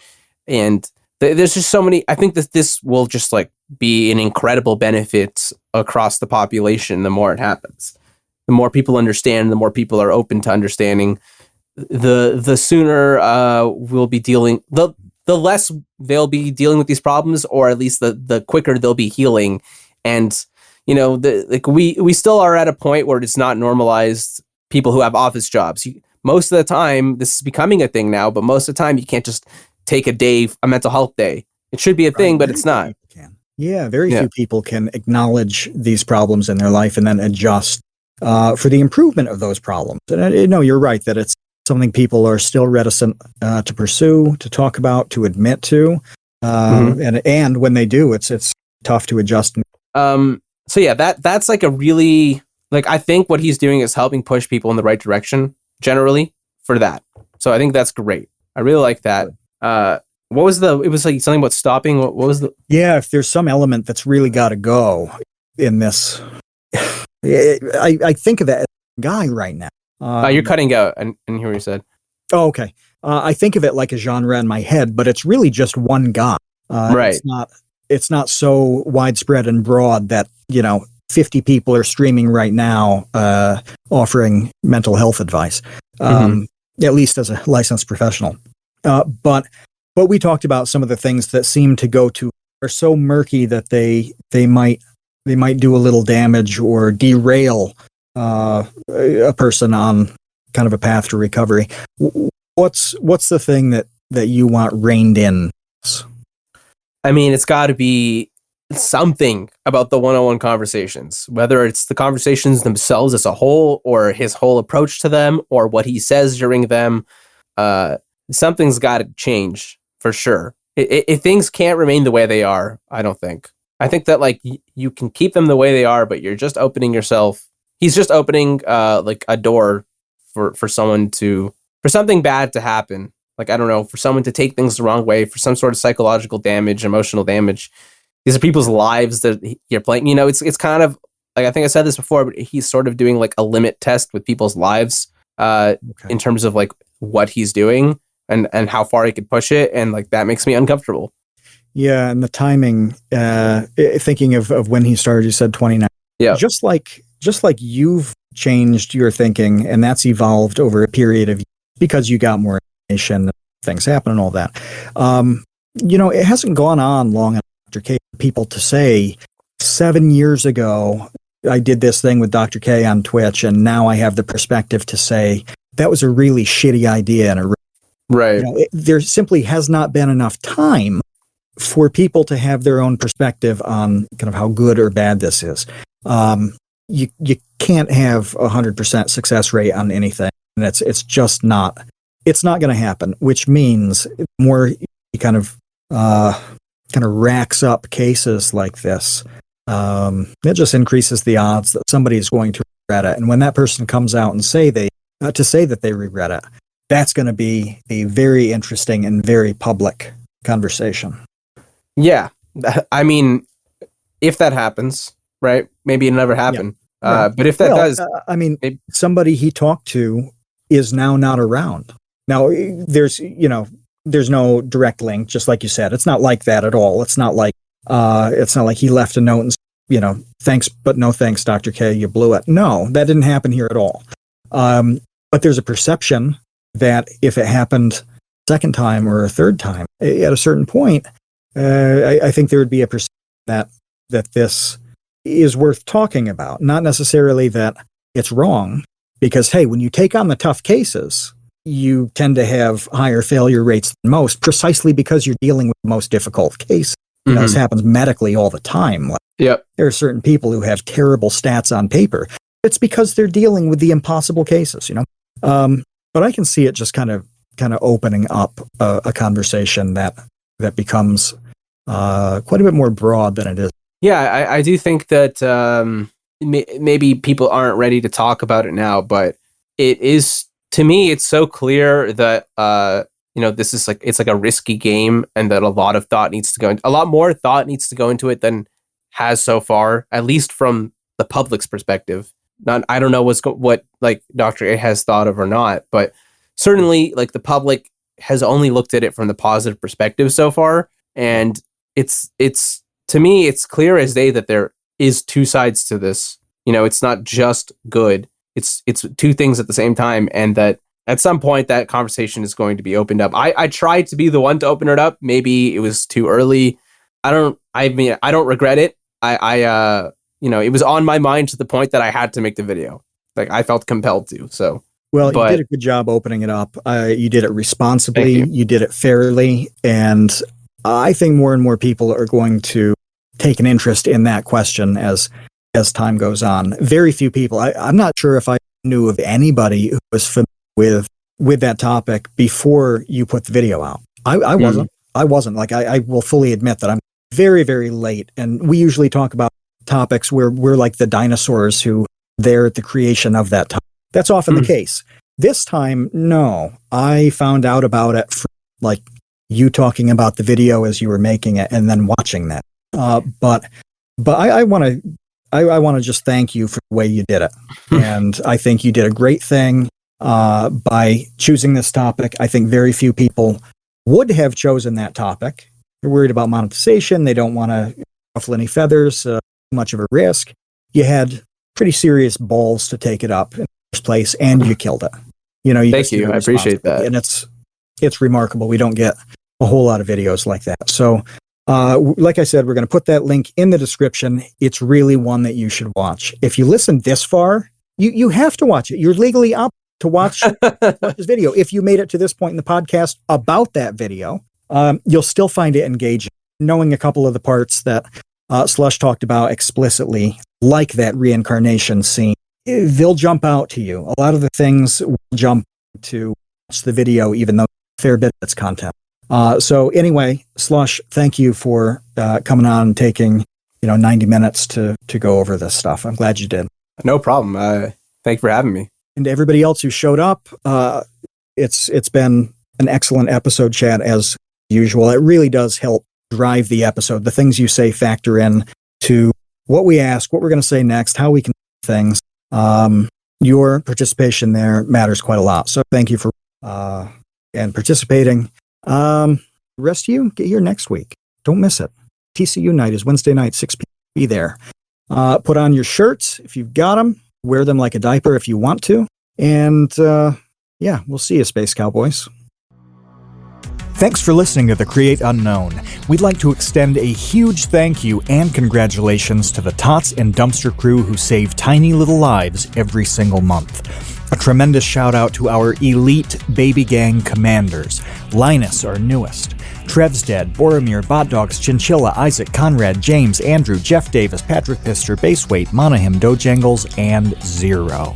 And there's just so many, I think that this will just like be an incredible benefit across the population. The more it happens, the more people understand, the more people are open to understanding, the sooner we'll be dealing, the less they'll be dealing with these problems, or at least the quicker they'll be healing. And, we still are at a point where it's not normalized people who have office jobs. Most of the time, this is becoming a thing now, but most of the time you can't just take a mental health day. It should be a thing, but it's not. Very few people can acknowledge these problems in their life and then adjust for the improvement of those problems. And no, you're right that it's something people are still reticent to pursue, to talk about, to admit to. And when they do, it's tough to adjust. So yeah, that's like a really, like, I think what he's doing is helping push people in the right direction generally for that. So I think that's great. I really like that. What was it was like something about stopping. What was if there's some element that's really got to go in this, I think of that guy right now. You're cutting out. I didn't hear what you said. Oh, okay. I think of it like a genre in my head, but it's really just one guy. Right. It's not so widespread and broad that, 50 people are streaming right now, offering mental health advice, at least as a licensed professional. But we talked about some of the things that seem to go to are so murky that they might do a little damage or derail a person on kind of a path to recovery. What's the thing that you want reined in? I mean, it's got to be something about the one-on-one conversations, whether it's the conversations themselves as a whole or his whole approach to them or what he says during them. Something's got to change for sure. Things can't remain the way they are, I don't think. I think that like you can keep them the way they are, but you're just opening yourself. He's just opening like a door for someone for something bad to happen. Like, I don't know, for someone to take things the wrong way, for some sort of psychological damage, emotional damage. These are people's lives that you're playing. It's kind of like, I think I said this before, but he's sort of doing like a limit test with people's lives in terms of like what he's doing and how far he could push it. And like, that makes me uncomfortable. Yeah. And the timing, thinking of when he started, you said 29. Yeah. Just like you've changed your thinking and that's evolved over a period of years because you got more information, things happen and all that. It hasn't gone on long enough, Dr. K, for people to say 7 years ago, I did this thing with Dr. K on Twitch, and now I have the perspective to say that was a really shitty idea. Right. There simply has not been enough time for people to have their own perspective on kind of how good or bad this is. You can't have 100% success rate on anything, and it's just not. It's not going to happen. Which means more you kind of racks up cases like this. It just increases the odds that somebody is going to regret it. And when that person comes out and say that they regret it, that's going to be a very interesting and very public conversation. Yeah. I mean, if that happens, right? Maybe it'll never happen. Yeah. But if that does, somebody he talked to is now not around. Now there's no direct link, just like you said. It's not like that at all. It's not like he left a note and, thanks, but no thanks, Dr. K, you blew it. No, that didn't happen here at all. But there's a perception that if it happened second time or a third time, at a certain point, I think there would be a perception that this is worth talking about. Not necessarily that it's wrong, because, hey, when you take on the tough cases, you tend to have higher failure rates than most, precisely because you're dealing with the most difficult case. This happens medically all the time. There are certain people who have terrible stats on paper. It's because they're dealing with the impossible cases, But I can see it just kind of opening up a conversation that becomes quite a bit more broad than it is. Yeah, I do think that maybe people aren't ready to talk about it now, but it is, to me, it's so clear that this is it's like a risky game, and that a lot more thought needs to go into it than has so far, at least from the public's perspective. I don't know what like Dr. A has thought of or not, but certainly like the public has only looked at it from the positive perspective so far, and it's to me it's clear as day that there is two sides to this. It's not just good. It's two things at the same time, and that at some point that conversation is going to be opened up. I tried to be the one to open it up. Maybe it was too early. I don't regret it. It was on my mind to the point that I had to make the video. Like, I felt compelled to. So, you did a good job opening it up. You did it responsibly. You did it fairly, and I think more and more people are going to take an interest in that question as time goes on. Very few people. I'm not sure if I knew of anybody who was familiar with that topic before you put the video out. I wasn't. I wasn't. Like, I will fully admit that I'm very, very late, and we usually talk about topics where we're like the dinosaurs who they're at the creation of that topic. That's often the case. This time, no. I found out about it from like you talking about the video as you were making it and then watching that. But I want to I want to just thank you for the way you did it. And I think you did a great thing by choosing this topic. I think very few people would have chosen that topic. They're worried about monetization. They don't want to ruffle any feathers, much of a risk. You had pretty serious balls to take it up in the first place, and you killed it. Thank you. I appreciate that. And it's remarkable. We don't get a whole lot of videos like that. So, like I said, we're going to put that link in the description. It's really one that you should watch. If you listen this far, you have to watch it. You're legally up to watch this video. If you made it to this point in the podcast about that video, you'll still find it engaging. Knowing a couple of the parts that Slush talked about explicitly, like that reincarnation scene, they'll jump out to you. A lot of the things will jump to watch the video, even though a fair bit of its content. So anyway, Slush, thank you for coming on and taking 90 minutes to go over this stuff. I'm glad you did. No problem. Thank you for having me. And to everybody else who showed up, it's been an excellent episode, Chad, as usual. It really does help drive the episode. The things you say factor in to what we ask, what we're going to say next, how we can do things. Your participation there matters quite a lot. So thank you for and participating. The rest of you, get here next week. Don't miss it. TCU night is Wednesday night, 6 p.m. Be there. Put on your shirts if you've got them. Wear them like a diaper if you want to. And we'll see you, Space Cowboys. Thanks for listening to The Create Unknown. We'd like to extend a huge thank you and congratulations to the Tots and Dumpster crew who save tiny little lives every single month. A tremendous shout out to our elite baby gang commanders. Linus, our newest. Trevsdead, Boromir, Botdogs, Chinchilla, Isaac, Conrad, James, Andrew, Jeff Davis, Patrick Pister, Baseweight, Monahim, Dojangles, and Zero.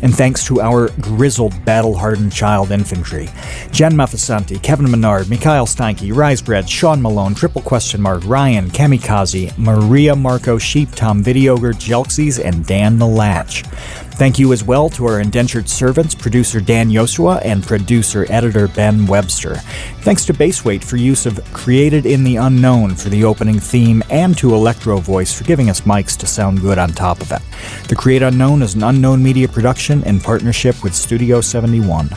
And thanks to our grizzled, battle-hardened child infantry. Jen Maffasanti, Kevin Menard, Mikhail Steinke, Risebread, Sean Malone, Ryan, Kamikaze, Maria Marco, Sheep, Tom Videogre, Jelksies, and Dan the Latch. Thank you as well to our indentured servants, producer Dan Yosua and producer-editor Ben Webster. Thanks to Baseweight for use of Created in the Unknown for the opening theme, and to Electro Voice for giving us mics to sound good on top of it. The Create Unknown is an Unknown Media production in partnership with Studio 71.